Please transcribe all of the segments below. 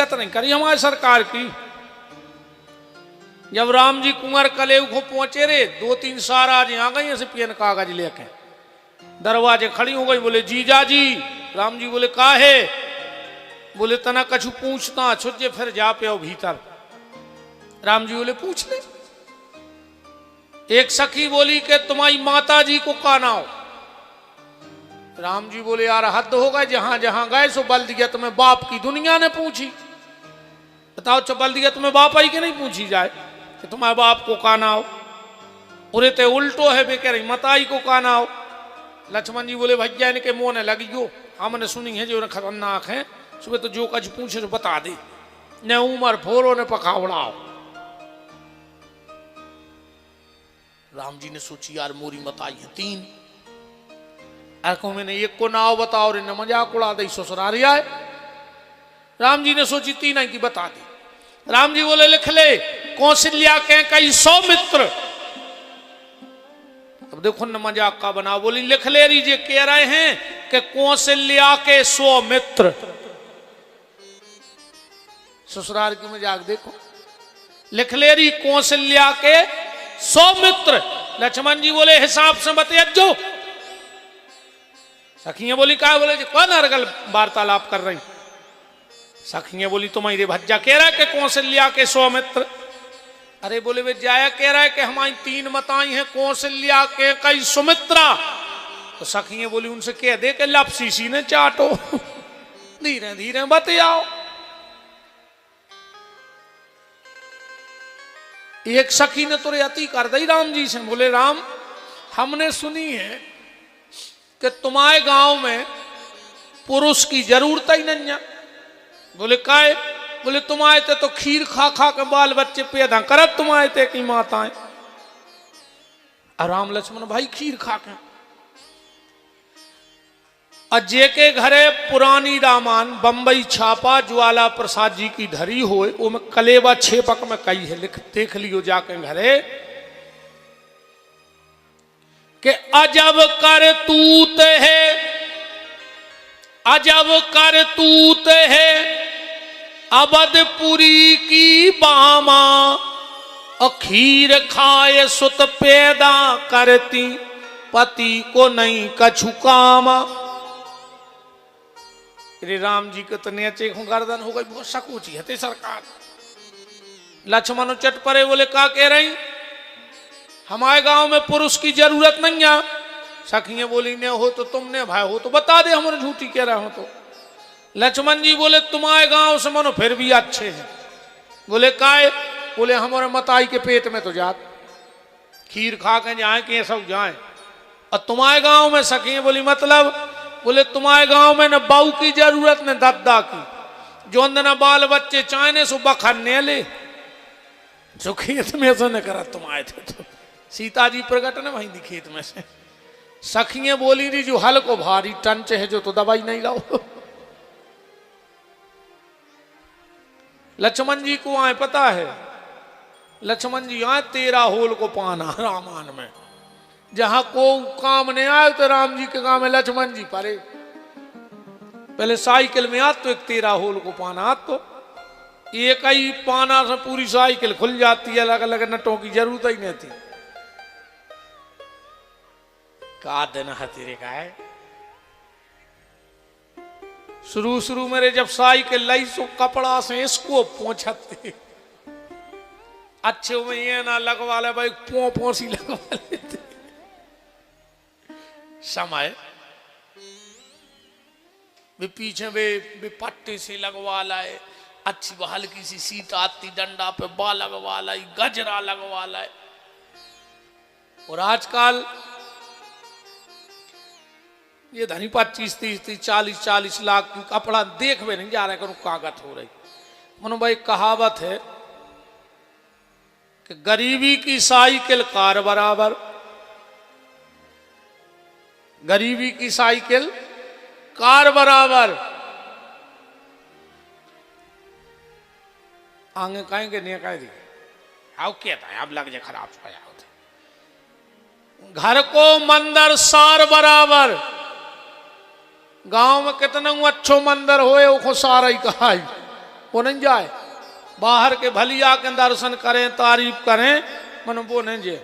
दिक्कत नहीं करी हमारी सरकार की। जब राम जी कुंवर कलेव को पहुंचे रे 2-3 सार आज आ गई ऐसे पेन कागज लेके दरवाजे खड़ी हो गई। बोले जीजा जी। राम जी बोले का है? बोले तना कछु पूछता छुजे फिर जा पे भीतर। राम जी बोले पूछ ले। एक सखी बोली कि तुम्हारी माता जी को कानाओ। राम जी बोले यार हद हो गए, जहां जहां गए सो बल दिया तुम्हें बाप की दुनिया ने पूछी। बताओ चबल दिया तुम्हें बाप आई के नहीं पूछी जाए कि तुम्हारे बाप को कानाओ। उरे ते उल्टो है बे कह रही मताई को कानाओ। लक्ष्मण जी बोले भैया इनके मुंह ने लगी गयो, हमने सुनी है जो खतरनाक है सुबह तो जो कछ पूछे तो बता दे न उमर फोरो ने पखावड़ाओ। राम जी ने सोची यार मोरी मताई है 3 को मैंने एक को नाव बताओ रे न मजाक उड़ा दे ससुराल आए। राम जी ने सोची 3 की बता दी। राम जी बोले लिख ले कौशल्या के कई सौमित्र। अब देखो न मजाक का बना। बोली लिख ले लीजिए कह रहे हैं कि कौशल्या के सौमित्र। ससुराल की मजाक देखो। लिख ले रही कौशल्या के सौमित्र। लक्ष्मण जी बोले हिसाब से बतिया जो। सखियां बोली क्या? बोले कौन अर्गल वार्तालाप कर रही? सखियां बोली तुम्हारे भज्जा कह रहा है कि कौशल्या के सौमित्र। अरे बोले वे जाया कह रहा है कि हमारी 3 माताएं हैं कौशल्या के कई सुमित्रा। तो सखियां बोली उनसे कह दे कि लपसीसी ने चाटो धीरे धीरे बतियाओ। एक सखी ने तो अति कर दी राम जी से। बोले राम हमने सुनी है कि तुम्हारे गांव में पुरुष की जरूरत ही नहीं है। बोले काहे? बोले तुम्हारे ते तो खीर खा खा के बाल बच्चे पैदा करत तुम्हारे ते की माताएं। राम लक्ष्मण भाई खीर खा के अजय के घरे पुरानी रामायण बंबई छापा ज्वाला प्रसाद जी की धरी होए वो में कलेवा 6 पक में कई है लिख देख लियो जाके घरे कि अजब कर तूत है, अजब कर तूत है अवधपुरी की बामा। खीर खाए सुत पैदा करती पति को नहीं कछु कामा। रे राम जी के तो नेचे गर्दन हो गई बहुत सकूची है सरकार। लक्ष्मण चट परे बोले का कह रही? हमारे गांव में पुरुष की जरूरत नहीं है। सखियां बोली ने हो तो तुमने भाई हो तो बता दे हमारे झूठी कह रहा हो तो। लक्ष्मण जी बोले तुम्हारे गांव से मनो फिर भी अच्छे हैं। बोले काय? बोले हमारे मताई के पेट में तो जात खीर खा के जाए कि सब जाए। और तुम्हारे गांव में सखियां बोली मतलब? बोले तुम्हारे गांव में न बहू की जरूरत न दादा की। जो न बाल बच्चे चाहने सो बखरने ले जो खेत में से न करा तुम आए थे तो सीता जी प्रकट न वहीं दी खेत में से। सखियां बोली रही जो हल को भारी टंच है जो तो दवाई नहीं लाओ। लक्ष्मण जी को आए पता है? लक्ष्मण जी आए 13 होल को पाना रामायण में। जहां को काम नहीं आए तो राम जी के काम में लक्ष्मण जी परे। पहले साइकिल में आ तो एक 13 होल को पाना आ तो एक ही पाना से पूरी साइकिल खुल जाती है। अलग अलग नटों की जरूरत ही नहीं थी। का दिन है तेरे का है। शुरू मेरे जब साइकिल लाई सो कपड़ा से इसको पहुंचते अच्छे में ये ना लगवा ले भाई पोसी लगवा लेते। समय वे पीछे वे पट्टे से लगवा लाए अच्छी हल्की सी सीट आती डंडा पे बा लगवा लाई गजरा लगवा लाए। और आजकल ये धनी 25-30-40 लाख की कपड़ा देख में नहीं जा रहा है कागत हो रही। मनो भाई कहावत है कि गरीबी की साइकिल कार बराबर। गरीबी की साइकिल कार बराबर। आगे कहेंगे नहीं कह दी आओ क्या था अब लग जाए खराब पाया होते। घर को मंदिर सार बराबर। गांव में कितना अच्छो मंदिर होए वो सारा ही कहा वो नहीं जाए। बाहर के भलिया के दर्शन करें, तारीफ करें, मन वो नहीं जे।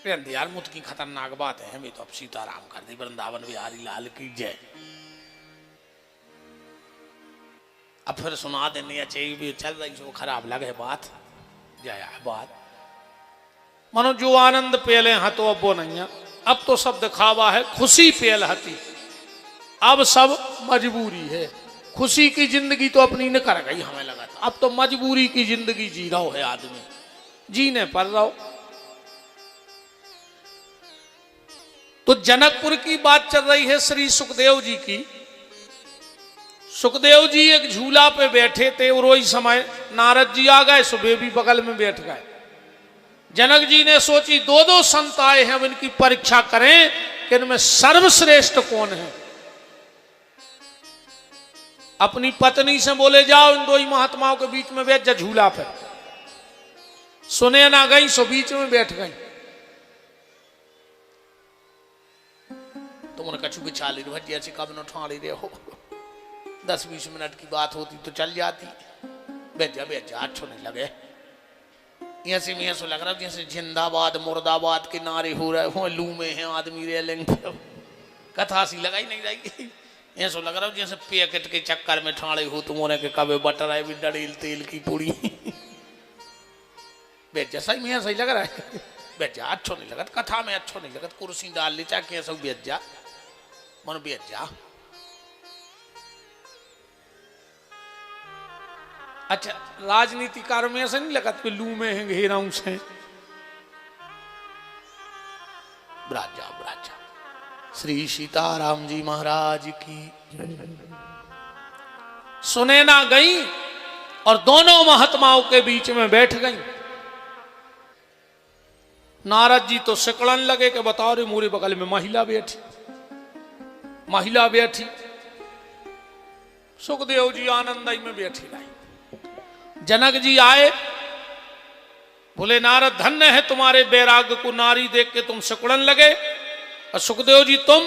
यार मुझ की खतरनाक बात है, हमें तो अब सीताराम कर दी, वृंदावन बिहारी लाल की जय। अब फिर सुना देनी चाहिए भी चल रही सो खराब लगे बात, जया बात। मनो जो आनंद पेले हाँ तो अब वो नहीं है, अब तो सब दिखावा है, खुशी पेल हती, अब सब मजबूरी है। खुशी की जिंदगी तो अपनी न कर गई, हमें लगा था अब तो मजबूरी की जिंदगी जी रहा है आदमी, जीने पर रहो। तो जनकपुर की बात चल रही है श्री सुखदेव जी की। सुखदेव जी एक झूला पे बैठे थे और वही समय नारद जी आ गए, सुबह भी बगल में बैठ गए। जनक जी ने सोची दो दो संत आए हैं, अब इनकी परीक्षा करें कि इनमें सर्वश्रेष्ठ कौन है। अपनी पत्नी से बोले जाओ इन दो ही महात्माओं के बीच में बैठ जा झूला पे। सुने ना गई सो बीच में बैठ गई। तुमने कछु की चाली भजिया से कब न ठाड़ी रहे हो, 10-20 मिनट की बात होती तो चल जाती। बैठ जा अच्छो नहीं लगे। यहाँ से मैं ऐसा लग रहा है जैसे जिंदाबाद मुर्दाबाद के नारे हो रहे हो, लू में है आदमी रेलिंग पे, कथा सी लगाई नहीं जाएगी। ऐसा लग रहा है जैसे पैकेट के चक्कर में ठाड़े हो तुमने के कभी बटर है भी डड़ेल तेल की पूरी। बैठ जा, सही में सही लग रहा है। बैठ जा, अच्छो नहीं लगता, कथा में अच्छो नहीं लगता। कुर्सी डाल ले चाहे सब बैठ जा, मन बैठ जा। अच्छा राजनीतिकारों में ऐसा नहीं लगा कि लू में है घेराऊ से। ब्राजा ब्राजा श्री सीताराम जी महाराज की। सुने ना गई और दोनों महात्माओं के बीच में बैठ गई। नारद जी तो सिकड़न लगे कि बताओ रे मोरे बगल में महिला बैठी, महिला बैठी। सुखदेव जी आनंदई में बैठी रही। जनक जी आए, बोले नारद धन्य है तुम्हारे बैराग्य को, नारी देख के तुम सिकुड़न लगे। और सुखदेव जी तुम?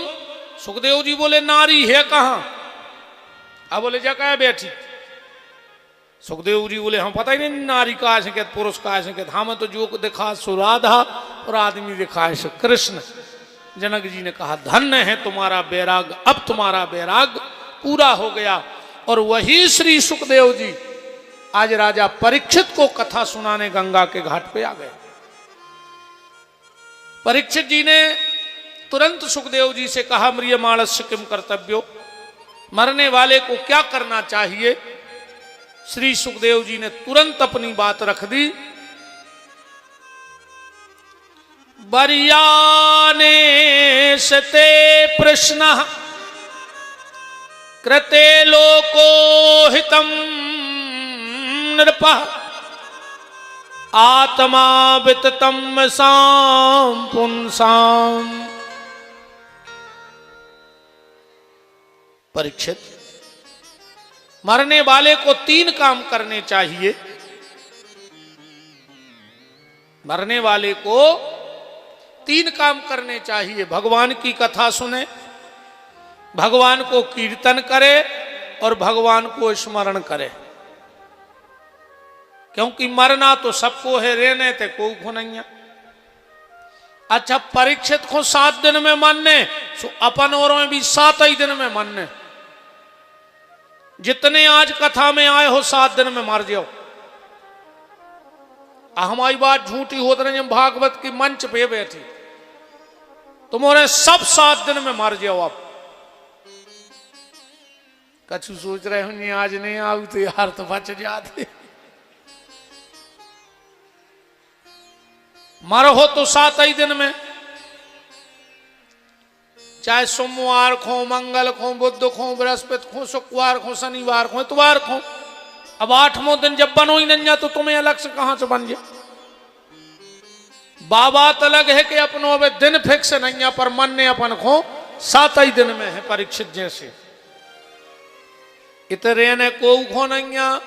सुखदेव जी बोले नारी है कहां? अब बोले जगह बैठी। सुखदेव जी बोले हम पता ही नहीं नारी का है क्या पुरुष का है क्या, हमें तो जो दिखा सो राधा और आदमी दिखा है सो कृष्ण। जनक जी ने कहा धन्य है तुम्हारा बैराग, अब तुम्हारा बैराग पूरा हो गया। और वही श्री सुखदेव जी आज राजा परीक्षित को कथा सुनाने गंगा के घाट पे आ गए। परीक्षित जी ने तुरंत सुखदेव जी से कहा म्रियमाणस्य किम कर्तव्यो, मरने वाले को क्या करना चाहिए। श्री सुखदेव जी ने तुरंत अपनी बात रख दी। बरियाने सते प्रश्न कृते लोको हितम नृपः आत्मा विततम साम पुंसाम। परीक्षित, मरने वाले को 3 काम करने चाहिए। मरने वाले को 3 काम करने चाहिए। भगवान की कथा सुने, भगवान को कीर्तन करे और भगवान को स्मरण करे। क्योंकि मरना तो सबको है, रहने ते को नहीं है। अच्छा परीक्षित को 7 दिन में मरने, सो अपन और में भी 7 ही दिन में मरने। जितने आज कथा में आए हो 7 दिन में मर जाओ। हमारी बात झूठी होती नहीं, हम भागवत की मंच पे बैठी, तुम्हारे सब 7 दिन में मर जाओ। आप कछु सोच रहे होंगे आज नहीं आऊ तो यार तो बच जाते। मर हो तो 7 ही दिन में, चाहे सोमवार खो, मंगल खो, बुध खो, बृहस्पति खो, शुक्रवार खो, शनिवार खो, इतवार खो। अब 8वां दिन जब बनो ही नहीं तो तुम्हें अलग से कहां से बन जाए। बात अलग है कि अपनों अब दिन फिक्स नहीं है, पर मन ने अपन खो 7 ही दिन में है। परीक्षित जैसे इतने ने को खो नहीं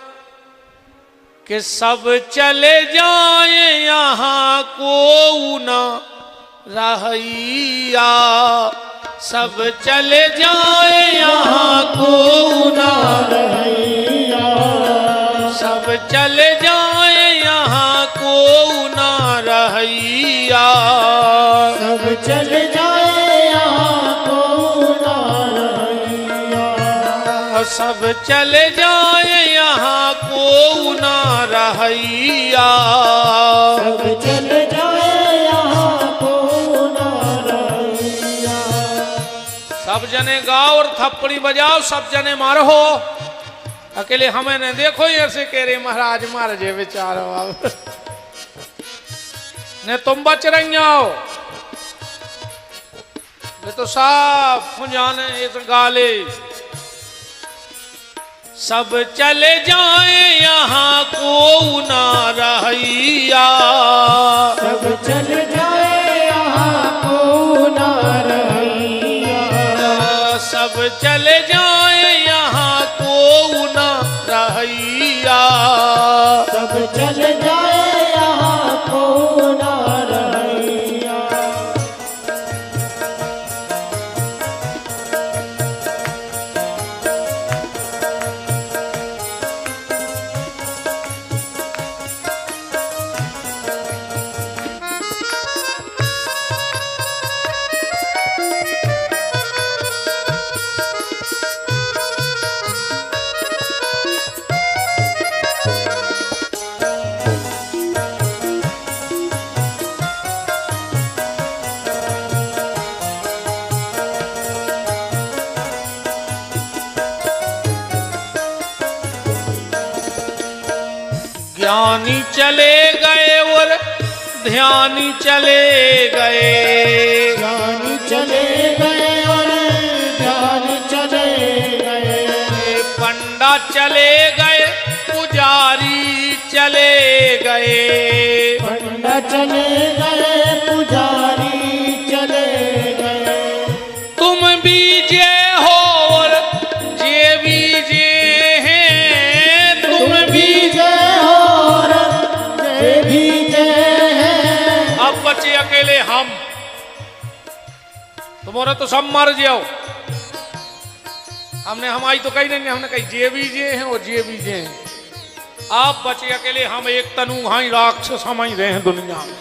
कि सब चले जाए यहाँ को न रहिया। सब चले जाए यहाँ को ना रहिया, सब चले जाए यहाँ को ना रहिया, सब चले जाए यहाँ को ना रहिया, सब चले जाए यहाँ को ना रहिया, सब चले जाए यहाँ को ना रहिया। सब जने गाओ और थप्पड़ी बजाओ, सब जने मारो, अकेले हमें न देखो ऐसे कह रहे महाराज मार जे बेचारो अब ने तुम बच रही हो, वे तो साफ जाने इस गाले। सब चले जाए यहाँ को ना रहिया, सब चले जाए यहाँ को ना रहिया, सब चले जाए यहाँ को ना रहिया, सब चले जाए यहाँ को ना रहिया। ज्ञानी चले गए और ध्यानी चले गए, ज्ञानी चले गए और ध्यान चले गए, पंडा चले गए पुजारी चले गए, पंडा चले गए पुजारी चले गए, तुम बीजे हो और जे बीजे हैं, तुम बीजे हो और जे बीजे हैं। अब बचे अकेले हम, तुम्हारा तो सब मर जाओ, हमने हमारी तो कही नहीं, हमने कही जे बीजे हैं और जे बीजे हैं। आप बचे अकेले हम, एक तनु हाई राक्षस हम ही रहे हैं दुनिया में।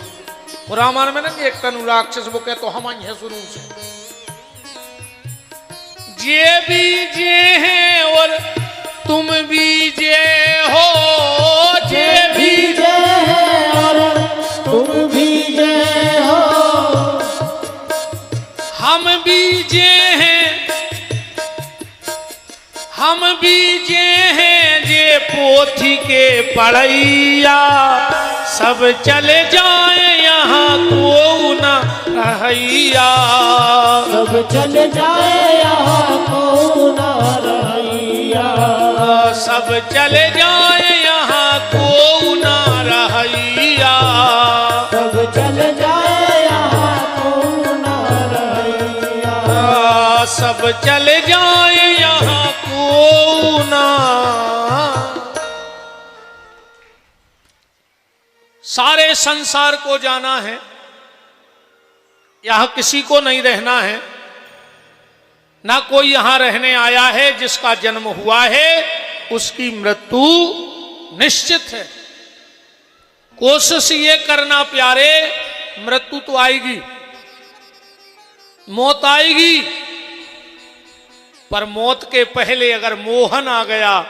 और रामायण में ना कि एक तनु राक्षस वो कहे तो हम ही है शुरू से। जे बीजे हैं और तुम बीजे हो, जे बीजे हैं और तुम बीजे हो, हम बीजे हैं, हम बीजे हैं जे पोथी के पढ़ैया, सब चले जाए यहाँ को ना रहिया, सब चले जाए यहाँ को ना रहिया, सब चले जाए यहाँ को ना रहिया, सब चले जाए यहाँ को ना रहिया, सब चले जाए यहाँ को ना। सारे संसार को जाना है, यहां किसी को नहीं रहना है, ना कोई यहां रहने आया है। जिसका जन्म हुआ है उसकी मृत्यु निश्चित है। कोशिश ये करना प्यारे, मृत्यु तो आएगी, मौत आएगी, पर मौत के पहले अगर मोहन आ गया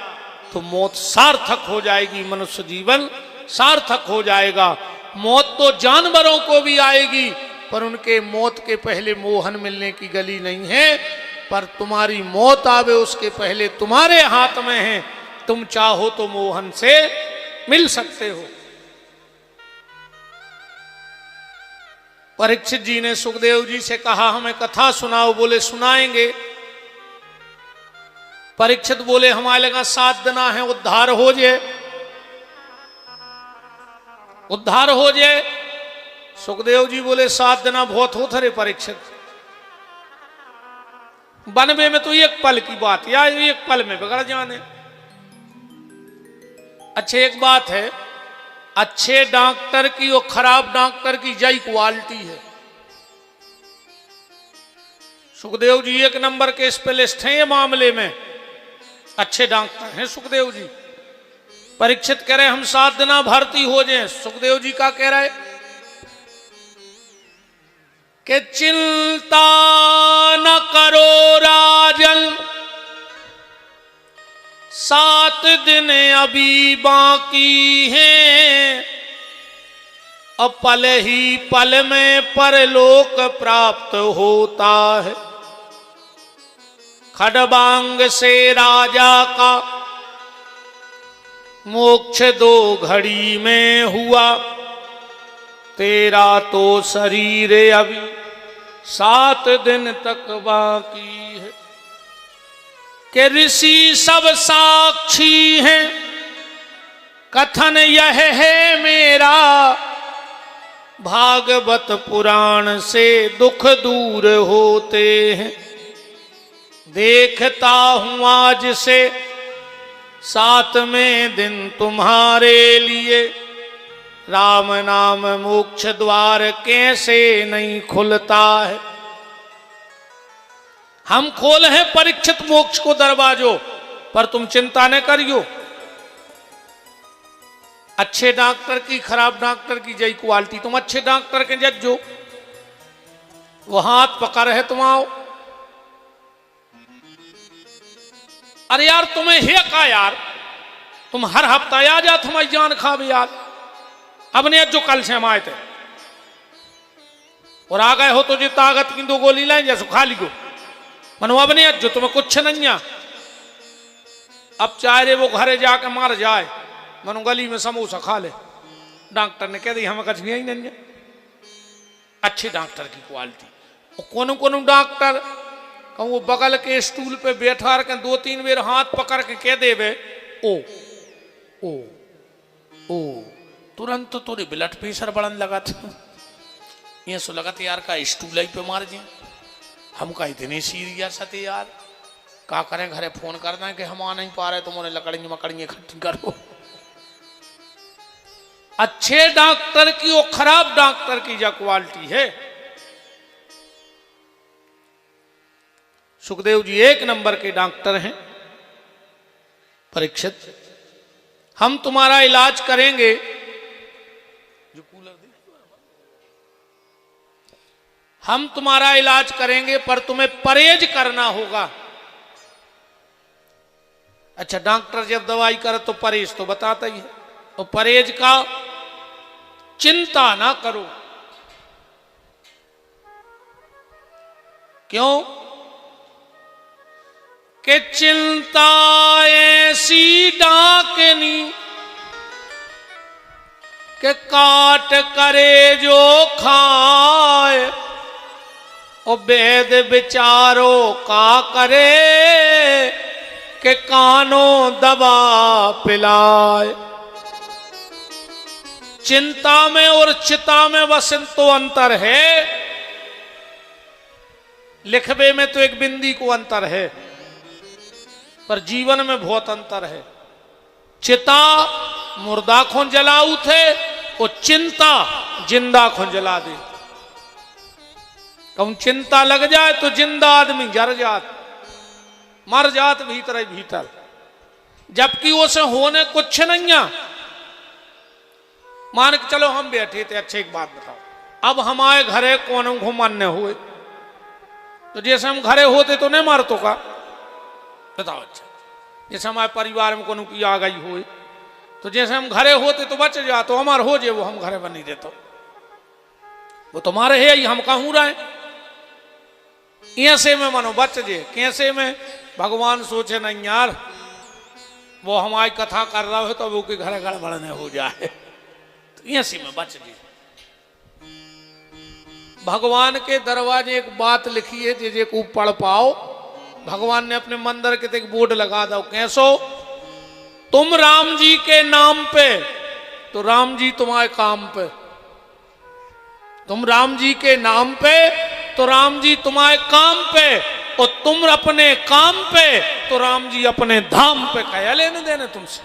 तो मौत सार्थक हो जाएगी, मनुष्य जीवन सार्थक हो जाएगा। मौत तो जानवरों को भी आएगी, पर उनके मौत के पहले मोहन मिलने की गली नहीं है। पर तुम्हारी मौत आवे उसके पहले तुम्हारे हाथ में है, तुम चाहो तो मोहन से मिल सकते हो। परीक्षित जी ने सुखदेव जी से कहा हमें कथा सुनाओ, बोले सुनाएंगे। परीक्षित बोले हमारे लगा 7 दिन है, उद्धार हो जाए, उद्धार हो जाए। सुखदेव जी बोले 7 दिन बहुत हो थे परीक्षित, बनवे में तो एक पल की बात, या एक पल में बिगड़ जाने। अच्छे एक बात है, अच्छे डॉक्टर की और खराब डॉक्टर की यही क्वालिटी है। सुखदेव जी एक नंबर के स्पेलिस्ट हैं ये मामले में, अच्छे डॉक्टर हैं सुखदेव जी। परीक्षित कह रहे हम 7 दिन भर्ती हो जाए। सुखदेव जी का कह रहे कि चिंता न करो राजन, 7 दिन अभी बाकी हैं, अब पल ही पल में परलोक प्राप्त होता है। खडबांग से राजा का मोक्ष 2 घड़ी में हुआ, तेरा तो शरीर अभी 7 दिन तक बाकी है। कि ऋषि सब साक्षी हैं, कथन यह है मेरा, भागवत पुराण से दुख दूर होते हैं। देखता हूं आज से 7वें दिन तुम्हारे लिए, राम नाम मोक्ष द्वार कैसे नहीं खुलता है। हम खोल हैं परीक्षित मोक्ष को दरवाजों, पर तुम चिंता न करियो। अच्छे डॉक्टर की खराब डॉक्टर की जय क्वालिटी। तुम अच्छे डॉक्टर के जज्जो, वो हाथ पकड़ है तुम आओ। अरे यार तुम्हें है का यार, तुम हर हफ्ता आ जा तुम्हारी जान खाब यार। अब ने जो कल से हम आए थे और आ गए हो तो जो ताकत की 2 गोली लाए जैसे खा लियो। मनो अब ने जो तुम्हें कुछ नहीं आ, अब चाहे वो घरे जाके मार जाए, मनो गली में समोसा खा ले। डॉक्टर ने कह दी हमें कुछ भी ही नहीं है। अच्छे डॉक्टर की क्वालिटी। कोनो कोनो डॉक्टर कहूँ वो बगल के स्टूल पे बैठा के 2-3 बेर हाथ पकड़ के कह देवे ओ ओ ओ, तुरंत तो तोरे ब्लड प्रेशर बढ़न लगा था। ये सो लगा था यार का स्टूल ही पे मार दिए। हम का इतने सीरियस थे यार, का करें घरे फोन कर दें कि हम आ नहीं पा रहे, तुम्हारे लकड़ियाँ मकड़ियाँ इकट्ठी करो। अच्छे डॉक्टर की और खराब डॉक्टर की जो क्वालिटी है। सुखदेव जी 1 नंबर के डॉक्टर हैं। परीक्षित हम तुम्हारा इलाज करेंगे, जो कूलर दे, हम तुम्हारा इलाज करेंगे पर तुम्हें परहेज करना होगा। अच्छा डॉक्टर जब दवाई करे तो परहेज तो बताता ही है, और परहेज का चिंता ना करो। क्यों कि चिंता ऐसी डाकनी के काट करे जो खाए, और वेद विचारो का करे के कानों दबा पिलाए। चिंता में और चिता में बस तो अंतर है, लिखबे में तो एक बिंदी को अंतर है, पर जीवन में बहुत अंतर है। चिता मुर्दा को जलाऊ थे और चिंता जिंदा को जला दे। कहूं चिंता लग जाए तो जिंदा आदमी जर जात, मर जात भीतर ही भीतर, जबकि उसे होने कुछ नहीं है। मान के चलो हम बैठे थे, अच्छे एक बात बताओ, अब हमारे घरे कौन घुमाने हुए, तो जैसे हम घरे होते तो नहीं मारतो का, बताओ। अच्छा जैसे हमारे परिवार में कोनो की आ गई हुई, तो जैसे हम घरे होते तो बच जा, तो हमारे हो जे वो हम घरे बनी देते, वो तुम्हारे है ही, हम कहूँ रहे ऐसे में मनो बच जे। कैसे में भगवान सोचे नहीं यार वो हमारी कथा कर रहा हो तो वो के घर गड़बड़ न हो जाए, तो ऐसे में बच जे। भगवान के दरवाजे एक बात लिखी है जे को पढ़ पाओ। भगवान ने अपने मंदिर के एक बोर्ड लगा दो, कैसो तुम राम जी के नाम पे तो राम जी तुम्हारे काम पे, तुम राम जी के नाम पे तो राम जी तुम्हारे काम पे, और तुम अपने काम पे तो राम जी अपने धाम पे। क्या लेने देने तुमसे।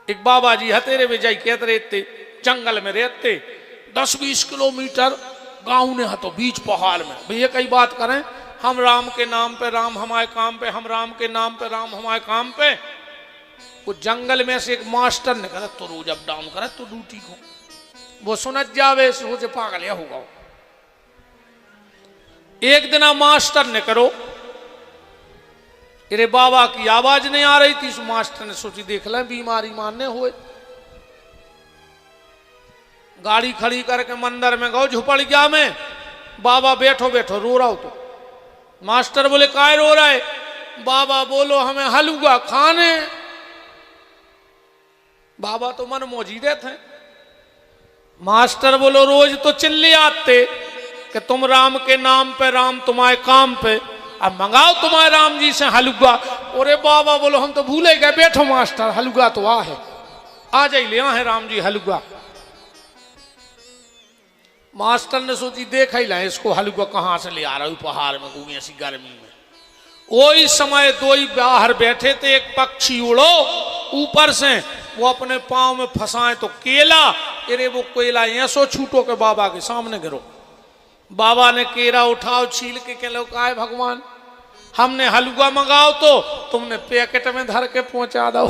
एक बाबा जी हतेरे में जाई कहते रहते, जंगल में रहते, 10-20 किलोमीटर गाँव ने हतो बीच पहाड़ में भैया कई बात करें, हम राम के नाम पे राम हमारे काम पे, हम राम के नाम पे राम हमारे काम पे। वो जंगल में से एक मास्टर ने कहा तो रोज अप डाउन करे तो ड्यूटी को, वो सुनत जावे सोचे पागल या होगा। एक दिन मास्टर ने करो, अरे बाबा की आवाज नहीं आ रही थी। उस मास्टर ने सोची देख लें बीमारी मारने हुए, गाड़ी खड़ी करके मंदिर में गो झुपड़िया में, बाबा बैठो बैठो रो रहा हो। तो मास्टर बोले काय रो रहा है? बाबा बोलो हमें हलवा खाने। बाबा तो मन मौजीदे थे। मास्टर बोलो रोज तो चिल्ले आते कि तुम राम के नाम पे राम तुम्हारे काम पे, अब मंगाओ तुम्हारे राम जी से हलवा। अरे बाबा बोलो हम तो भूले गए, बैठो मास्टर हलवा तो आ है, आ जाइए ले है राम जी हलवा। मास्टर ने सोची देख ही ला इसको हलवा कहाँ से ले आ रहा हूँ पहाड़ में घूमी ऐसी गर्मी में। वही समय दो ही बाहर बैठे थे, एक पक्षी उड़ो ऊपर से, वो अपने पांव में फंसाए तो केला, अरे वो केला ऐसो छूटो के बाबा के सामने गिरो। बाबा ने केरा उठाओ छील के कहलो काय भगवान हमने हलवा मंगाओ तो तुमने पैकेट में धर के पहुंचा दो।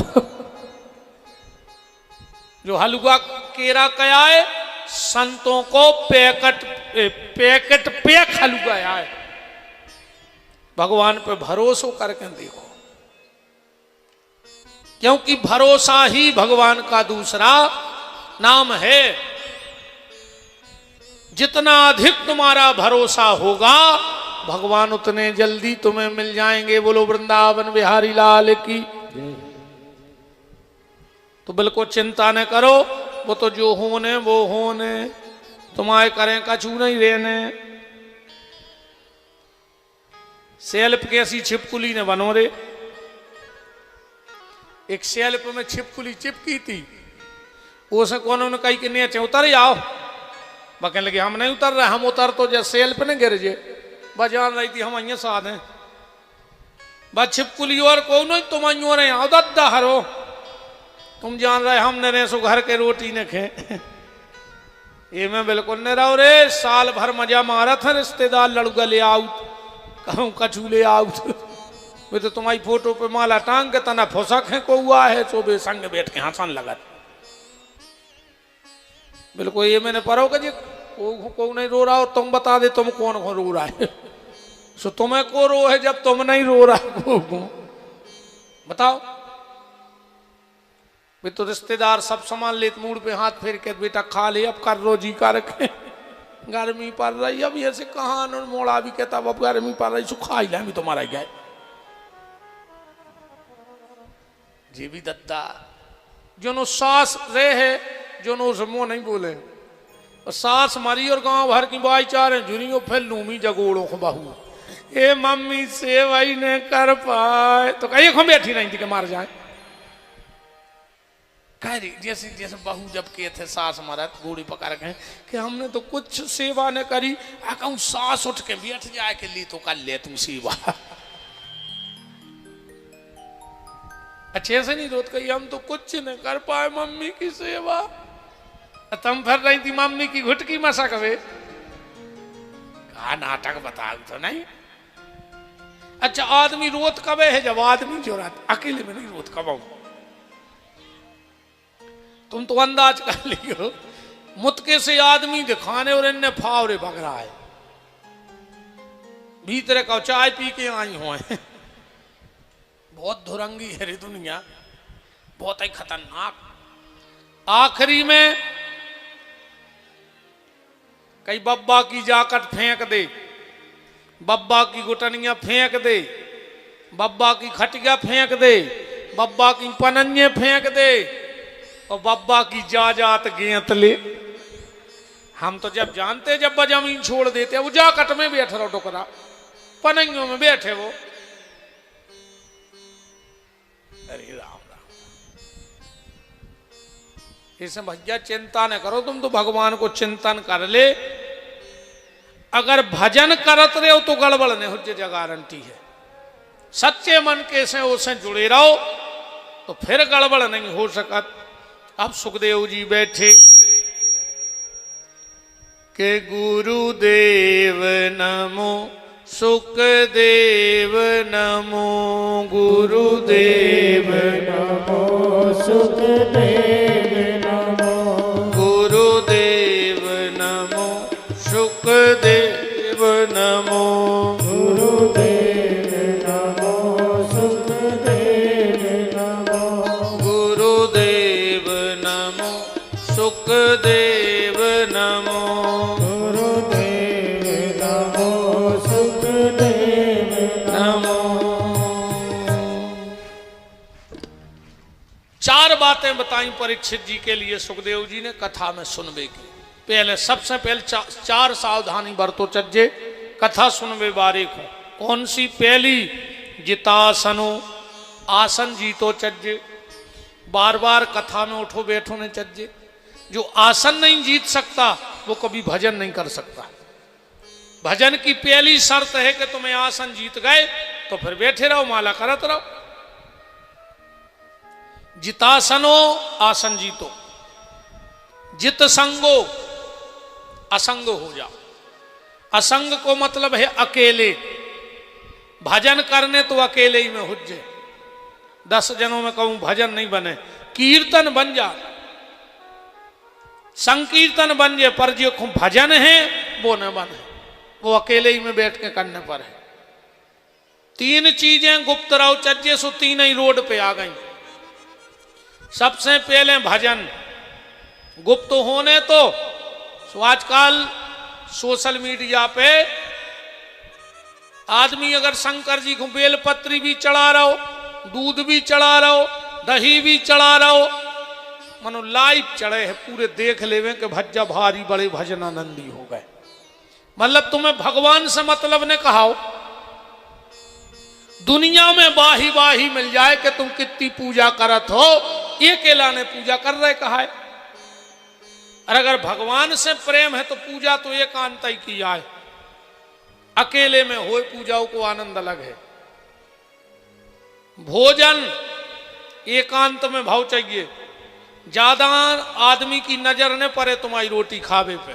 जो हलवा केरा क्या है, संतों को पैकेट पैक हलवा है। भगवान पे भरोसा करके देखो, क्योंकि भरोसा ही भगवान का दूसरा नाम है। जितना अधिक तुम्हारा भरोसा होगा भगवान उतने जल्दी तुम्हें मिल जाएंगे। बोलो वृंदावन बिहारी लाल की। तो बिल्कुल चिंता न करो, वो तो जो होने वो होने, तुम्हारे करें कछू नहीं रहने। सेल्फ कैसी छिपकुली ने बनो रे, एक सेल्फ में छिपकुली चिपकी थी, उसे कौन ने कही कि नीचे उतर आओ, कहने लगे हम नहीं उतर रहे, हम उतर तो जैसे सेल्फ ने गिर जे। बस जान रही थी हम अं साथ हैं, बस छिपकुली और को नहीं तुम अं रहे आओ दद्दा हरो, तुम जान रहे हम न रहे सो घर के रोटी न खे। ये मैं बिल्कुल न रहो रे, साल भर मजा मारा था रिश्तेदार लड़ुगा ले आउट, कहूँ कछू ले आउट। वे तो तुम्हारी फोटो पे माला टांग के तना फुसक है को हुआ है, सो बे संग बैठ के हंसन लगा। बिल्कुल ये मैंने पढ़ो कि जी को नहीं रो रहा और तुम बता दे तुम कौन कौन रो रहा है। सो तुम्हें को रो है जब तुम नहीं रो रहा को बताओ। वे तो रिश्तेदार सब सामान ले मूड पे हाथ फेर के बेटा खा ले अब कर रो जी का रखे, गर्मी पड़ रही अब ऐसे कहा मोड़ा भी कहता अब गर्मी पड़ रही सुखा ही भी तुम्हारा गया जी भी दद्दा जो सास रहे है जो मुंह नहीं बोले। और सास मरी और गांव भर की भाईचारे झुरियों फिर लूमी जगोड़ों को बहू ए मम्मी से वही ने कर पाए तो कहीं हम बैठी नहीं थी कि मार जाए। कह रही जैसे जैसे बहू जब के थे सास मरत गोड़ी पकड़ के कि हमने तो कुछ सेवा न करी, कहूँ सास उठ के बैठ जाए के लिए तो कर ले तुम सेवा। अच्छे से नहीं रोत कही हम तो कुछ न कर पाए मम्मी की सेवा। तुम फिर रही थी मम्मी की घुटकी मशक वे कहा नाटक बताओ तो नहीं। अच्छा आदमी रोत कबे है जब आदमी जो रात अकेले में नहीं रोत कब। तुम तो अंदाज कर लियो मुतके से आदमी दिखाने और इन्ने फावरे भग रहा है, भीतर का चाय पी के आई हुए बहुत धुरंगी है रे दुनिया, बहुत ही खतरनाक। आखिरी में कई बब्बा की जाकट फेंक दे, बब्बा की गुटनिया फेंक दे, बब्बा की खटिया फेंक दे, बब्बा की पनन्ये फेंक दे और बब्बा की जाजात गेंत ले। हम तो जब जानते जब जमीन छोड़ देते वो जाकट में बैठ रहो टुकड़ा पनइयों में बैठे वो। अरे राम राम, इसमें भैया चिंता न करो, तुम तो भगवान को चिंतन कर ले। अगर भजन करत रहे हो तो गड़बड़ नहीं हो जा गारंटी है। सच्चे मन के से उससे जुड़े रहो तो फिर गड़बड़ नहीं हो सकत। अब सुखदेव जी बैठे के गुरुदेव नमो सुखदेव नमो गुरुदेव नमो सुखदेव नमो गुरुदेव नमो सुखदेव नमो गुरुदेव नमो सुखदेव नमो गुरुदेव नमो सुखदेव नमो गुरुदेव नमो सुखदेव नमो। चार बातें बताई परीक्षित जी के लिए सुखदेव जी ने कथा में सुनबे की। पहले सबसे पहले चार सावधानी बरतो चज्जे कथा सुनबे बारे को। कौन सी? पहली जितासनो, आसन जीतो चज्जे। बार बार कथा में उठो बैठो ने चज्जे। जो आसन नहीं जीत सकता वो कभी भजन नहीं कर सकता। भजन की पहली शर्त है कि तुम्हें आसन जीत गए तो फिर बैठे रहो, माला करत रहो। जितासनो, आसन जीतो। जित संगो, असंग हो जाओ। असंग को मतलब है अकेले। भजन करने तो अकेले ही में हुज्जे। 10 जनों में कहूं भजन नहीं बने, कीर्तन बन जा, संकीर्तन बन जाए, पर जो भजन है वो न बने, वो अकेले ही में बैठ के करने पर है। 3 चीजें गुप्त रहो चज्जे सो 3 ही रोड पे आ गई। सबसे पहले भजन गुप्त होने तो आजकल सोशल मीडिया पे आदमी अगर शंकर जी को बेलपत्री भी चढ़ा रहो, दूध भी चढ़ा रहो, दही भी चढ़ा रहो, मनो लाइव चढ़े है, पूरे देख लेवे कि भज्जा भारी बड़े भजनानंदी हो गए। मतलब तुम्हें भगवान से मतलब ने कहा हो, दुनिया में बाही बाही मिल जाए कि तुम कितनी पूजा करत हो, ये केला ने पूजा कर रहे कहा है। और अगर भगवान से प्रेम है तो पूजा तो एकांत ही की जाए, अकेले में हो पूजाओं को आनंद अलग है। भोजन एकांत में भाव चाहिए। ज्यादा आदमी की नजर न पड़े तुम्हारी रोटी खावे पे,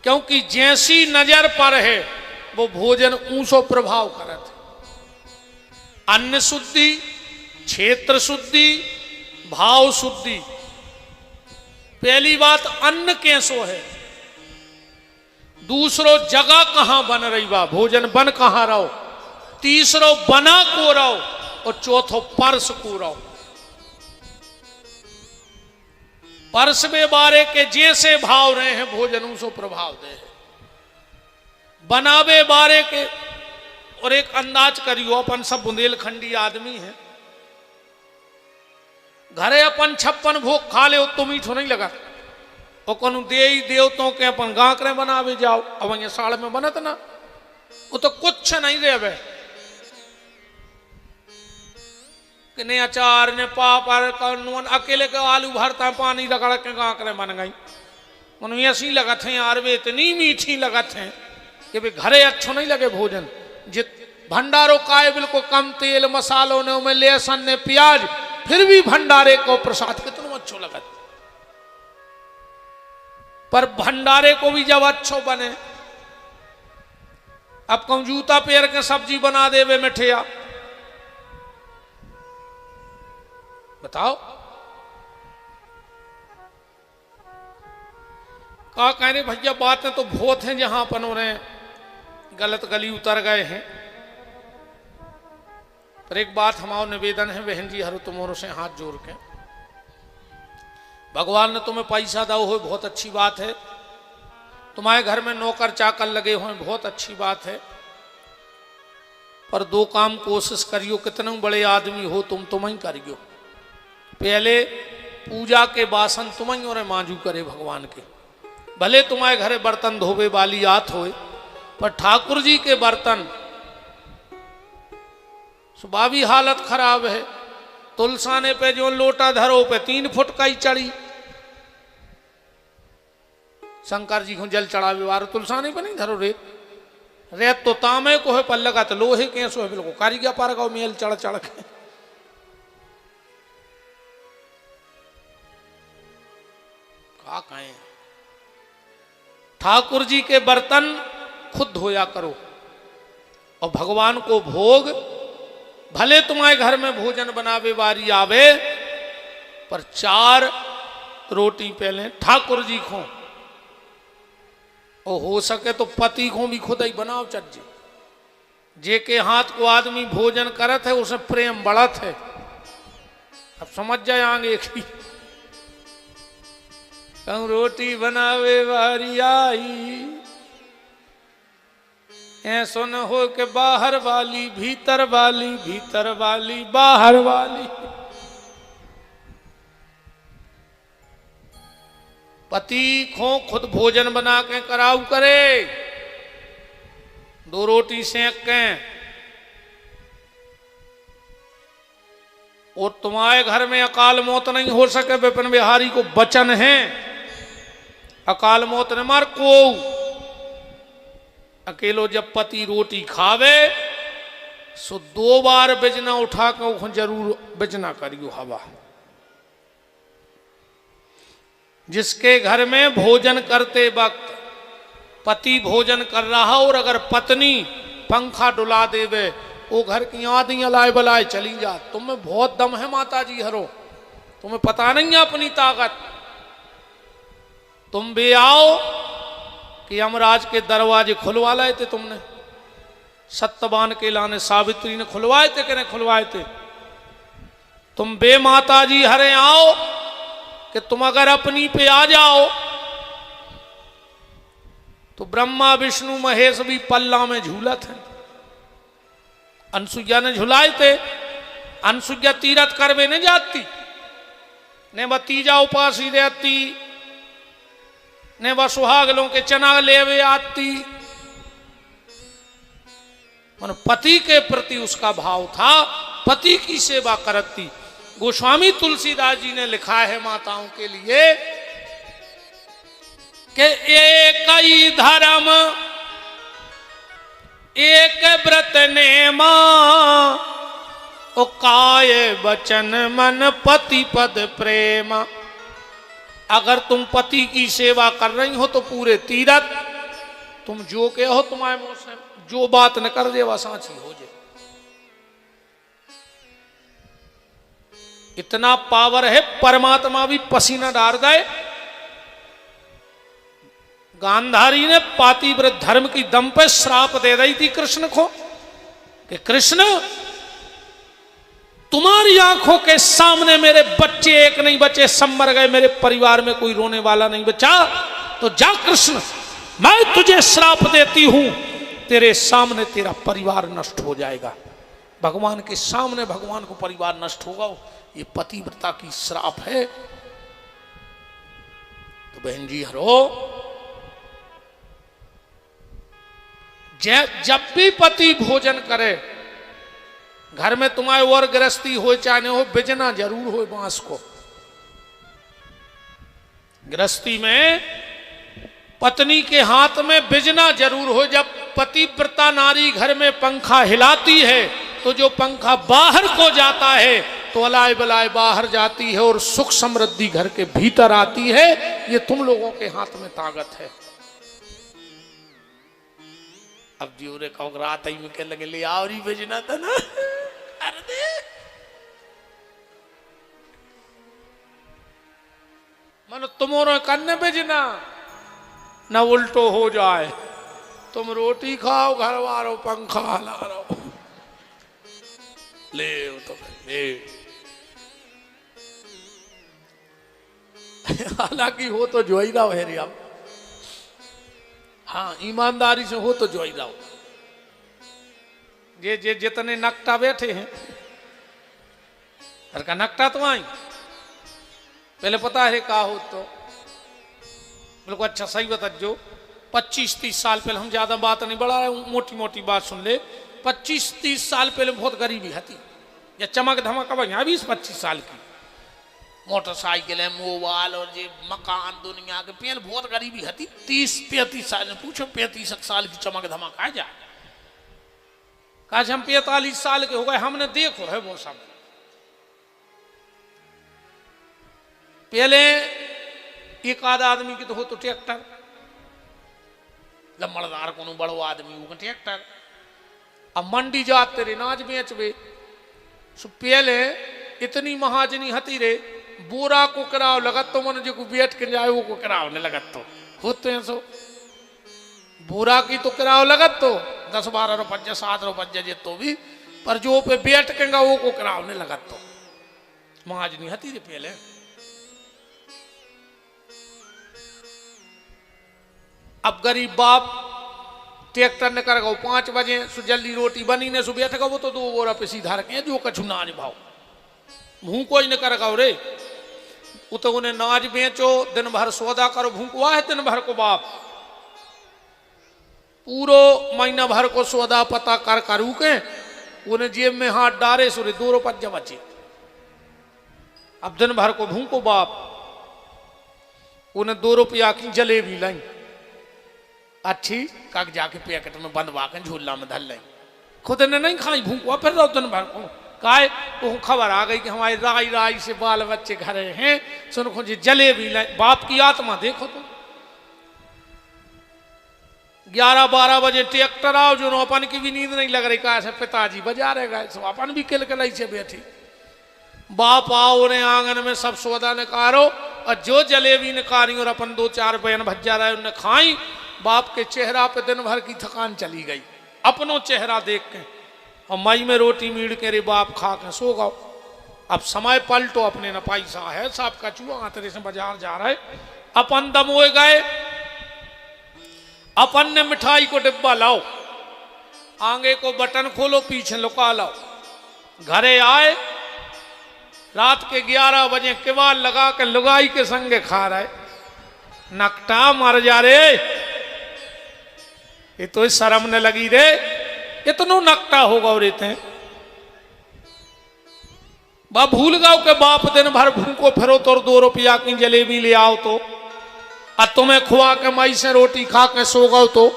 क्योंकि जैसी नजर पर है वो भोजन ऊंसो प्रभाव करत है। अन्न शुद्धि, क्षेत्र शुद्धि, भाव शुद्धि। पहली बात अन्न कैसो है, दूसरो जगह कहां बन रही बा, भोजन बन कहां रहो, तीसरो बना को रहो, और चौथो परस को रहो। परस में बारे के जैसे भाव रहे हैं भोजन उसो प्रभाव दे। बनावे बारे के, और एक अंदाज करियो, अपन सब बुंदेलखंडी आदमी हैं, घरे अपन 56 भोग खा ले तो मीठो नहीं लगा, और कनु दे देवतों के अपन गांकरे बनावे जाओ, अब ये साड़ में बनत ना, वो तो कुछ नहीं देवे कि ने अचार ने पापड़ कौन अकेले के आलू भरता पानी रगड़ के गांकरे बन गई। मन ऐसी लगत है यार, वे इतनी मीठी लगत है कि वे घरे अच्छो नहीं लगे भोजन। जित भंडारों का है बिल्कुल कम तेल मसालों ने, उनमें लहसुन ने प्याज, फिर भी भंडारे को प्रसाद कितना अच्छो लगत। पर भंडारे को भी जब अच्छो बने, अब कहूं जूता पैर के सब्जी बना देवे मिठिया, बताओ का कहने भैया बातें तो बहुत हैं जहां अपन उन्हें गलत गली उतर गए हैं। पर एक बात हमारा निवेदन है बहन जी, हर तुम्हारों से हाथ जोड़ के, भगवान ने तुम्हें पैसा दो हो बहुत अच्छी बात है, तुम्हारे घर में नौकर चाकर लगे हुए बहुत अच्छी बात है, पर 2 काम कोशिश करियो, कितने बड़े आदमी हो तुम ही करियो। पहले पूजा के बासन तुम ही और मांझू करे भगवान के। भले तुम्हारे घरे बर्तन धोबे वाली आत होए, पर ठाकुर जी के बर्तन सुबह भी हालत खराब है। तुलसाने पे जो लोटा धरो पे 3 फुट का ही चढ़ी। शंकर जी को जल चढ़ावे वारो तुलसाने पे नहीं धरो रेत तो तांबे को है, पर लगा तो लोहे के सो है, बिल्कुल कारीगर पार का मेल चढ़ चढ़ के। का कहें ठाकुर जी के बर्तन खुद धोया करो और भगवान को भोग, भले तुम्हारे घर में भोजन बनावे बारी आवे पर 4 रोटी पहले ठाकुर जी को, और हो सके तो पति को भी खुद ही बनाओ चज्जे। जे के हाथ को आदमी भोजन करत है उसे प्रेम बढ़त है। अब समझ जाए आगे की कहूं रोटी बनावे बारी आई, ऐसो न हो के बाहर वाली भीतर वाली, भीतर वाली बाहर वाली। पति को खुद भोजन बना के कराऊ करे, 2 रोटी सेक के। और तुम्हारे घर में अकाल मौत नहीं हो सके, विपिन बिहारी को वचन है अकाल मौत न मार को। अकेलो जब पति रोटी खावे सो 2 बार बिजना उठा के जरूर बिजना करियो हवा। जिसके घर में भोजन करते वक्त पति भोजन कर रहा और अगर पत्नी पंखा डुला देवे, वो घर की आधी अलाय बलाय चली जा। तुम्हें बहुत दम है माता जी हरो, तुम्हें पता नहीं है अपनी ताकत। तुम भी आओ कि यमराज के दरवाजे खुलवा लाए थे तुमने, सत्यवान के लाने सावित्री ने खुलवाए थे कि नहीं खुलवाए थे। तुम बे माता जी हरे आओ कि तुम अगर अपनी पे आ जाओ तो ब्रह्मा विष्णु महेश भी पल्ला में झूलत है। अनसुईया ने झुलाए थे, अनसुईया तीरथ करवे नहीं जाती, ने भतीजा उपासी रहती, ने वह सुहागलों के चना लेवे आती। मन पति के प्रति उसका भाव था, पति की सेवा करती। गोस्वामी तुलसीदास जी ने लिखा है माताओं के लिए कि एक ही धर्म एक व्रत नेमा, ओ काय वचन मन पति पद प्रेम। अगर तुम पति की सेवा कर रही हो तो पूरे तीरथ, तुम जो के हो तुम्हारे मुंह से जो बात न कर दे वह साची हो जाए। इतना पावर है, परमात्मा भी पसीना डाल दे। गांधारी ने पातिव्रत धर्म की दम पे श्राप दे रही थी कृष्ण को कि कृष्ण तुम्हारी आंखों के सामने मेरे बच्चे एक नहीं बचे, सब मर गए, मेरे परिवार में कोई रोने वाला नहीं बचा, तो जा कृष्ण मैं तुझे श्राप देती हूं, तेरे सामने तेरा परिवार नष्ट हो जाएगा। भगवान के सामने भगवान को परिवार नष्ट होगा, ये पतिव्रता की श्राप है। तो बहन जी हरो, जब भी पति भोजन करे, घर में तुम्हारे और गृहस्थी हो चाहे हो, बिजना जरूर हो बांस को। गृहस्थी में पत्नी के हाथ में बिजना जरूर हो। जब पतिव्रता नारी घर में पंखा हिलाती है तो जो पंखा बाहर को जाता है तो अलाय बलाय बाहर जाती है और सुख समृद्धि घर के भीतर आती है। ये तुम लोगों के हाथ में ताकत है। अब जी उरे कहो रात ही में कह लगे ले और ही भेजना था ना, अरे दे मानो तुम्हारे कन्ने भेजना न उल्टो हो जाए। तुम रोटी खाओ, घर वालों पंखा हला रहो, ले तो ले। हालांकि हो तो जो ही रहा है आप, हाँ ईमानदारी से हो तो जो ही रहो। जे जितने नकटा बैठे हैं, हर का नकटा तो आई पहले पता है का हो तो बिल्कुल अच्छा सही बता। जो 25-30 साल पहले, हम ज्यादा बात नहीं बढ़ा रहे, मोटी मोटी बात सुन ले। 25-30 साल पहले बहुत गरीबी थी, या चमक धमक अब यहाँ 20-25 साल की मोटरसाइकिल है, मोबाइल और ये मकान दुनिया के पहले बहुत गरीबी थी। 30-35 साल में पूछो 35 साल की चमक धमक आ जाए। आज हम 45 साल के हो गए, हमने देखो है वो सब। पहले एक आध आदमी की तो हो तो ट्रैक्टर, लम्बड़दार को बड़ो आदमी वो ट्रैक्टर। अब मंडी जाते रे नाज बेच वे सो पहले इतनी महाजनी हती रे बोरा को कराव लगत तो मन जो बेच के जाए वो को कराव ने लगत तो होते हैं सो बोरा की तो कराव लगत तो 10-12 रुपये 7 रुपये जे तो भी पर जो पे बेट केगा वो को कराव ने लगत तो महाजनी हती रे पहले। अब गरीब बाप ट्रैक्टर ने कर गो 5 बजे सु जल्दी रोटी बनी ने सु बैठ गो वो तो 2 बोरा पे सीधा रखे जो कछु नाज भाव मुंह कोई न कर गो रे वो तो उन्हें नाज बेचो दिन भर सौदा करो भूखवा है दिन भर को बाप पूरो महीना भर को सौदा पता कर करू के उन्हें जेब में हाथ डारे सुरे 2 रुपये बचे। अब दिन भर को भूखो बाप उन्हें 2 रुपया की जलेबी लाई अच्छी काक जाके पैकेट में बंदवा के झूला में धल लाई खुद ने नहीं खाई भूखवा फिर रहो दिन भर को काय वो खबर आ गई कि हमारे राई राई से बाल बच्चे घरे हैं सुन खोजी जलेबी लाई बाप की आत्मा देखो तो 11-12 बजे ट्रैक्टर आओ जो अपन की भी नींद नहीं लग रही कहा से पिताजी बजा रहे गए सो अपन भी किलकलाई से बैठी बाप आओ ने आंगन में सब सौदा ने कारो और जो जलेबी ने कारी और अपन 2-4 बहन भज्जा रहे उन्हें खाई बाप के चेहरा पे दिन भर की थकान चली गई अपनों चेहरा देख के और मई में रोटी मीड़ के रे बाप खा के सो गओ। अब समय पलटो अपने न पैसा है साहब का चूहा तेरे से बाजार जा रहे अपन दम हो गए अपन ने मिठाई को डिब्बा लाओ आगे को बटन खोलो पीछे लुका लाओ घरे आए रात के 11 बजे किवाड़ लगा के लुगाई के संगे खा रहे नकटा मर जा रे ये तो शर्म न लगी रे इतनो नकटा होगा और इतने बा भूल गाओ के बाप दिन भर भूखो फिरो तो 2 रुपया की जलेबी ले आओ तो और तुम्हें खुआ के मई से रोटी खा के सो गओ तो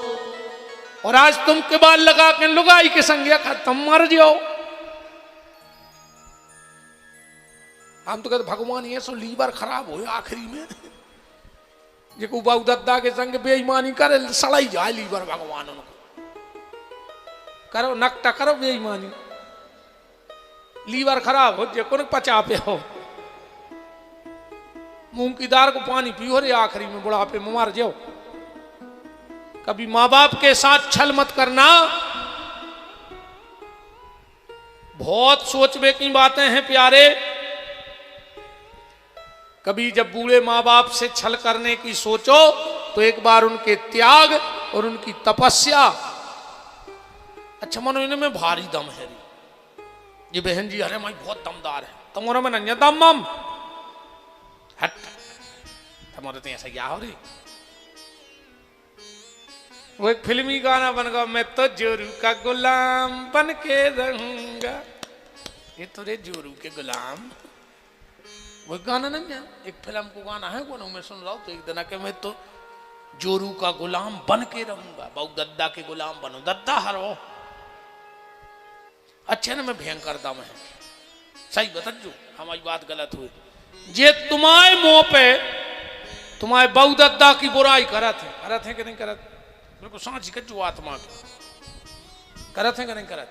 और आज तुम के बाद लगा के लुगाई के संगे तुम मर जाओ। हम तो कहते भगवान ये सो लीवर खराब हो आखिरी में जो बाबू दद्दा के संग बेईमानी करे सड़ाई जाए लीवर भगवान उनको करो नकटा करो बेईमानी लीवर खराब हो जे को पचा पे हो मूंग की दाल को पानी पियो रे आखिरी में बुढ़ापे में मर जाओ। कभी माँ बाप के साथ छल मत करना बहुत सोचने की बातें हैं प्यारे। कभी जब बूढ़े माँ बाप से छल करने की सोचो तो एक बार उनके त्याग और उनकी तपस्या अच्छा मनो इनमें भारी दम है ये बहन जी अरे मैं बहुत दमदार है तुम्हारा में नन्या दम मम हट तुम्हारे तो ऐसा क्या हो रही वो एक फिल्मी गाना बन गया मैं तो जोरू का गुलाम बन के रहूंगा ये तो रे जोरू के गुलाम वो गाना नहीं है एक फिल्म को गाना है वो मैं सुन रहा हूँ तो एक दिन के मैं तो जोरू का गुलाम बन के रहूंगा बहु दद्दा के गुलाम बनो दद्दा हरो अच्छे ना मैं भयंकर दम है सही बता जो हमारी बात गलत हुई जे तुम्हारे मुंह पे तुम्हारे बहु दद्दा की बुराई करत है कि नहीं करत बिल्कुल सांच के जो आत्मा करत है कि नहीं करत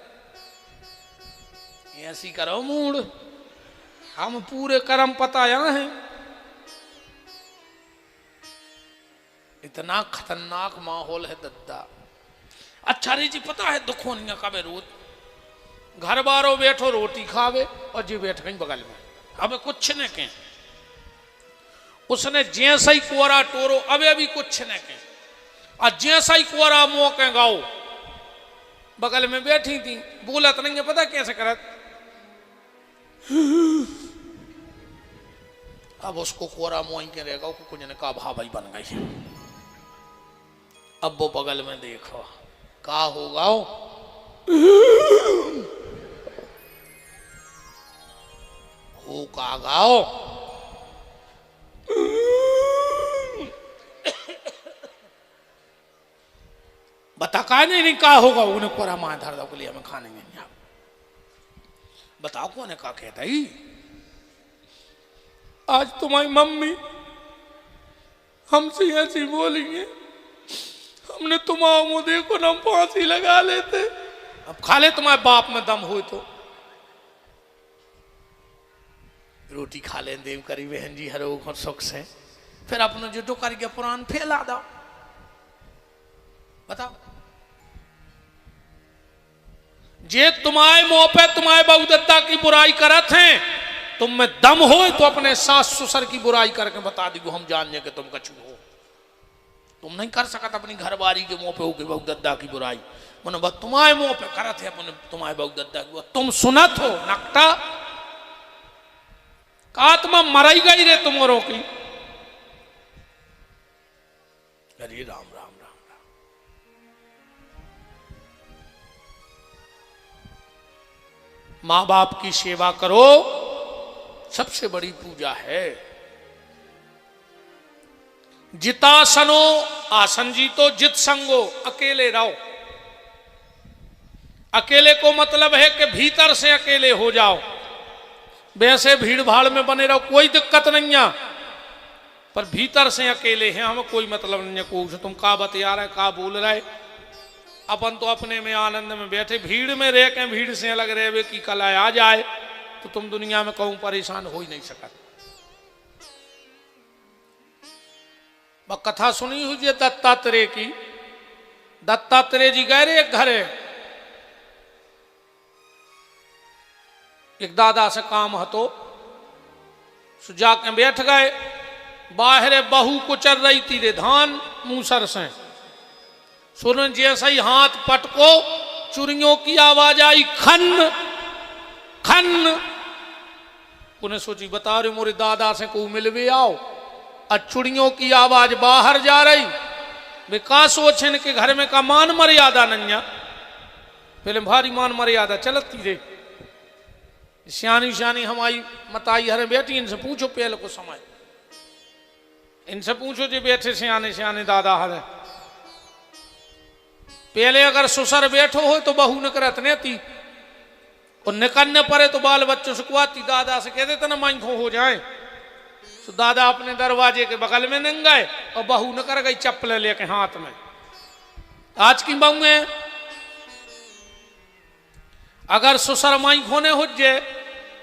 ऐसी करो मूड हम पूरे कर्म पताया हैं इतना खतरनाक माहौल है दद्दा। अच्छा रे जी पता है दुखों नहीं कबे रोज घर बारो बैठो रोटी खावे और जी बैठ गई बगल में हमें कुछ न कहें उसने जैसा ही कोरा टोरो अबे भी कुछ न कहें और जैसा ही कोरा मुंह के गाओ बगल में बैठी थी बोलत नहीं है पता कैसे करत अब उसको कोरा मुंह के रहेगा कुछ ने कहा भाई बन गई अब वो बगल में देखो का होगा हो का गाओ बता का नहीं का होगा उन्हें कोरा मां धर दो के लिए हमें खाने में नहीं बताओ कौन है का कहता ही आज तुम्हारी मम्मी हमसे ऐसी बोलेंगे हमने तुम्हारा मुंह देखो ना, हम फांसी लगा लेते। अब खा ले तुम्हारे बाप में दम हो तो रोटी खा लें देव करी बहन जी हरो और सुख से, फिर अपने जो कर के पुराण फैला दो। बताओ, जे तुम्हारे मुंह पे तुम्हारे बहू दद्दा की बुराई करत हैं, तुम में दम हो तो अपने सास ससुर की बुराई करके बता दी, हम जान जाए कि तुम कछु हो। तुम नहीं कर सकत अपनी घरवारी के मुंह पे हो के बहू दद्दा की बुराई, मैंने बस तुम्हारे मुंह पे करत है अपने तुम्हारे बहू दद्दा की। तुम सुनत हो नकटा, आत्मा मराई गई रे तुमरो की। अरे राम राम राम राम। मां बाप की सेवा करो, सबसे बड़ी पूजा है। जितासनो आसन जीतो, जित संगो अकेले रहो। अकेले को मतलब है कि भीतर से अकेले हो जाओ, वैसे भीड़ भाड़ में बने रहो कोई दिक्कत नहीं है, पर भीतर से अकेले हैं, हमें कोई मतलब नहीं है। कुछ तुम का बतिया रहे का बोल रहे, अपन तो अपने में आनंद में बैठे, भीड़ में रह के भीड़ से अलग रहे की कला आ जाए तो तुम दुनिया में कहूं परेशान हो ही नहीं सकते। कथा सुनी हुई है दत्तात्रेय की। दत्तात्रेय जी गए रे एक घरे, एक दादा से काम हतो, जाके बैठ गए। बाहर बहू को चल रही थी रे धान मूसर से, सुन जैसे ही हाथ पटको चुरियों की आवाज आई, खन खन। उन्हें सोची बता रहे मोरे दादा से को मिल भी आओ, और चुड़ियों की आवाज बाहर जा रही। वे का सोचन के घर में का मान मर्यादा नहीं, पहले भारी मान मर्यादा चलती रे। सियानी सियानी हमारी मताई हरे बेटी, इनसे पूछो पहले को समय, इनसे पूछो जो बैठे सियाने सियाने दादा हरे। पहले अगर ससुर बैठो हो तो बहू न करत नहीं थी, और निकलने पड़े तो बाल बच्चों से कुआती, दादा से कह देते ना मांखों हो जाए। तो दादा अपने दरवाजे के बगल में नहीं गए और बहू न कर गई चप्पल लेके हाथ में। आज की बहू है अगर ससुर माई खोने हो जाए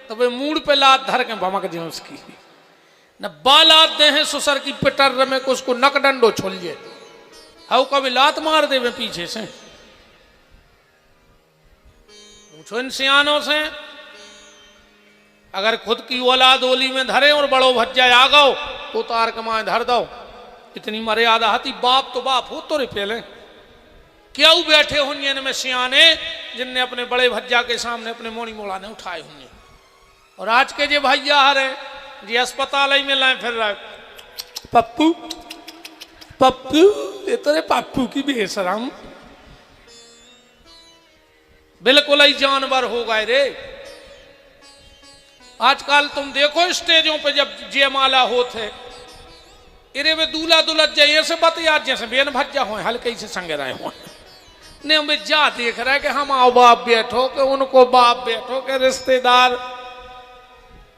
तो वे मूड पे लात धर के भमक दे उसकी, न बाल लात दे हैं ससुर की पिटर में को उसको नक डंडो छोल जाए, हाउ कभी लात मार दे वे पीछे से। पूछो इन सियानों से, अगर खुद की औलाद ओली में धरे और बड़ो भज्जा आ गओ तो तार के माए धर दो। इतनी मर्यादा हती। बाप तो बाप हो तो रे पहले क्यों बैठे होंगे इनमें सियाने जिनने अपने बड़े भज्जा के सामने अपने मोड़ी मोड़ा ने उठाए होंगे। और आज के जो भैया हरे जी अस्पताल में लाए फिर रहे, पप्पू पप्पू, ये तो रे पप्पू की बेशरम, बिल्कुल ही जानवर हो गए रे। आजकल तुम देखो स्टेजों पे जब जयमाला होते, इरे वे दूल्हा दुल्हन जय से बतिया जैसे बेन भज्जा हो हल्के से संग रहे हो ने, हमें जा देख रहा है कि हम आओ बाप बैठो के उनको बाप बैठो के रिश्तेदार,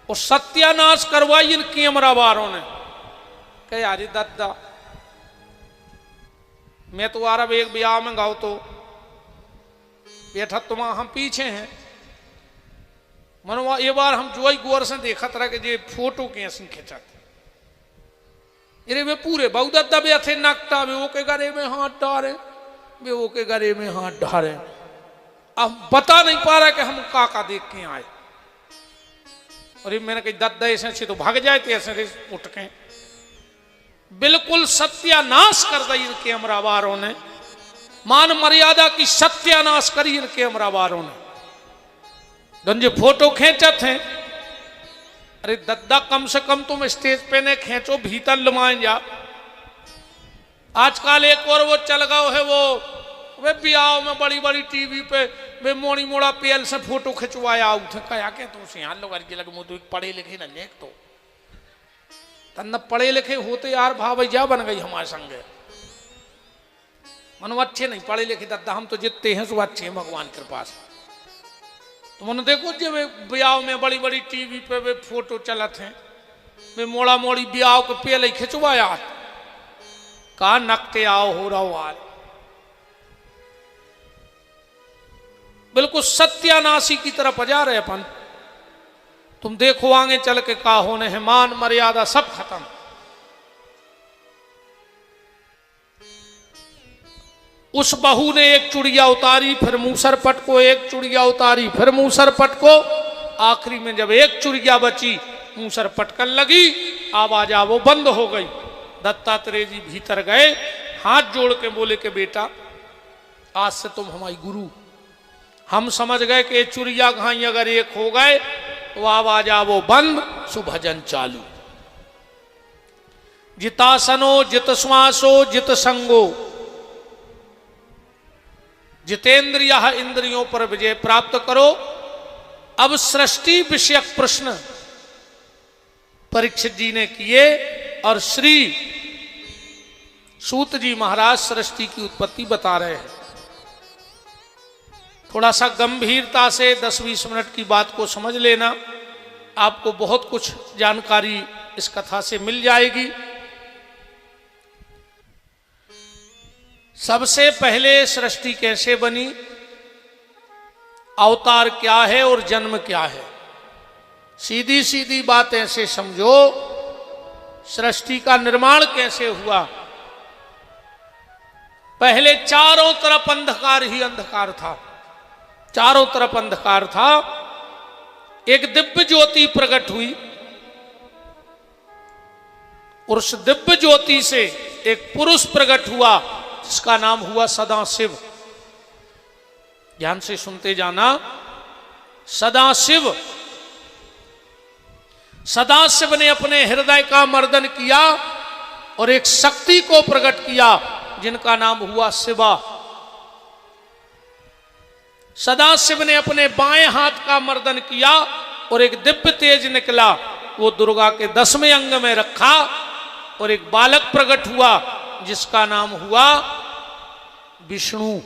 और सत्यानाश करवाई इन कैमरा वालों ने। कह यार दादा मैं तो अरब एक ब्याह में गाओ तो बैठा तुम हम पीछे हैं, मनवा ये बार हम जो ही गौर से देखा तरह के जे फोटो के ऐसे खिंचा वे पूरे बहु दादा भी थे नकटा वे वो के गले में हाथ डाले, वे वो के गले में हाथ डाले। अब बता नहीं पा रहा कि हम काका देख के आए, और ये मैंने कही दादा ऐसे तो भाग जाए थे ऐसे उठ के। बिल्कुल सत्यानाश कर दी इन कैमरा वालों ने, मान मर्यादा की सत्यानाश करी इन कैमरा वालों ने। जो फोटो खींचत हैं, अरे दद्दा कम से कम तुम स्टेज पे ने खींचो, भीतर लुमाएं जा। आजकल एक और वो चल गया है, वो वे ब्याह में बड़ी बड़ी टीवी पे वे मोड़ी मोड़ा पेल से फोटो खिंचवाया उठे कया के तो से लोग लगे तो पढ़े लिखे न देख तो तन पढ़े लिखे होते यार भाव जा बन गई हमारे संगे। मनो अच्छे नहीं पढ़े लिखे दद्दा, हम तो जितते हैं सो अच्छे हैं भगवान कृपा से। तो मैंने देखो जब ब्याह में बड़ी बड़ी टीवी पे वे फोटो चलत हैं, वे मोड़ा मोड़ी ब्याह को पहले खिंचवाया, कहा नकते आओ हो रहा आज बिल्कुल सत्यानाशी की तरफ जा रहे अपन। तुम देखो आगे चल के का होने है, मान मर्यादा सब खत्म। उस बहू ने एक चुड़िया उतारी, फिर मूसर पट को एक चुड़िया उतारी, फिर मूसर पट को, आखिरी में जब एक चुड़िया बची मूसर पटकन लगी, आवाज वो बंद हो गई। दत्तात्रेय जी भीतर गए, हाथ जोड़ के बोले कि बेटा आज से तुम हमारी गुरु। हम समझ गए कि चुड़िया घाई अगर एक हो गए तो आवाज वो बंद, सुभजन चालू। जितासनो जित श्वासो जित संगो, जितेंद्रिय इंद्रियों पर विजय प्राप्त करो। अब सृष्टि विषयक प्रश्न परीक्षित जी ने किए और श्री सूत जी महाराज सृष्टि की उत्पत्ति बता रहे हैं। थोड़ा सा गंभीरता से 10-20 मिनट की बात को समझ लेना, आपको बहुत कुछ जानकारी इस कथा से मिल जाएगी। सबसे पहले सृष्टि कैसे बनी, अवतार क्या है और जन्म क्या है, सीधी सीधी बात ऐसे समझो। सृष्टि का निर्माण कैसे हुआ। पहले चारों तरफ अंधकार ही अंधकार था, चारों तरफ अंधकार था। एक दिव्य ज्योति प्रकट हुई और उस दिव्य ज्योति से एक पुरुष प्रकट हुआ जिसका नाम हुआ सदाशिव। ध्यान से सुनते जाना, सदाशिव। सदाशिव ने अपने हृदय का मर्दन किया और एक शक्ति को प्रकट किया जिनका नाम हुआ शिवा। सदाशिव ने अपने बाएं हाथ का मर्दन किया और एक दिव्य तेज निकला, वो दुर्गा के 10वें अंग में रखा और एक बालक प्रकट हुआ जिसका नाम हुआ विष्णु।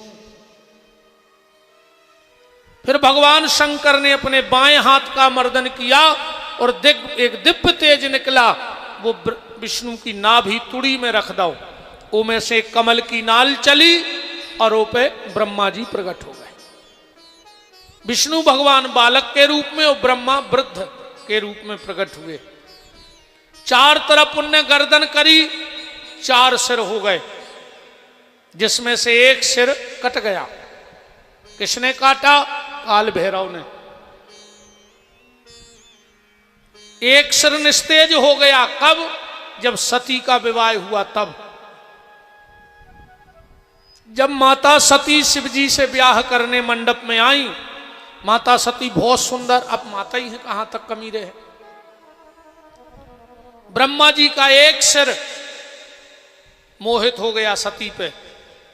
फिर भगवान शंकर ने अपने बाएं हाथ का मर्दन किया और एक दिव्य तेज निकला, वो विष्णु की नाभि तुड़ी में रख दो। वो में से कमल की नाल चली और वो पे ब्रह्मा जी प्रकट हो गए। विष्णु भगवान बालक के रूप में और ब्रह्मा वृद्ध के रूप में प्रकट हुए। चार तरफ उनने गर्दन करी, 4 सिर हो गए, जिसमें से एक सिर कट गया। किसने काटा? काल भैरव ने। एक सिर निस्तेज हो गया, कब? जब सती का विवाह हुआ तब। जब माता सती शिवजी से ब्याह करने मंडप में आई, माता सती बहुत सुंदर, अब माता ही है, कहां तक कमी रहे। ब्रह्मा जी का एक सिर मोहित हो गया सती पे।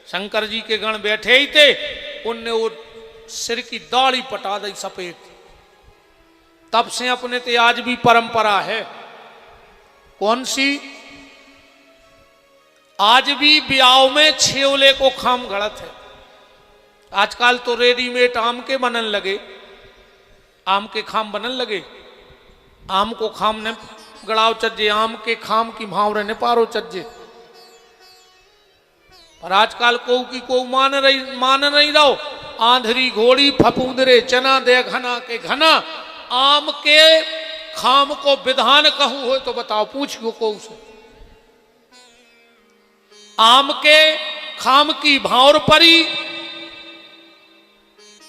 शंकर जी के गण बैठे ही थे, उनने वो सिर की दाढ़ी पटा दी सफेद। तब से अपने ते आज भी परंपरा है। कौन सी? आज भी ब्याह में छेवले को खाम गढ़त है। आजकल तो रेडीमेड आम के बनन लगे, आम के खाम बनन लगे। आम को खाम ने गड़ाव चज्जे, आम के खाम की भावरे ने पारो चज्जे। पर आजकल को मान नहीं रहो। आंधरी घोड़ी फपूंदरे चना दे घना के घना। आम के खाम को विधान कहूं हो तो बताओ, पूछो को से। आम के खाम की भावर परी,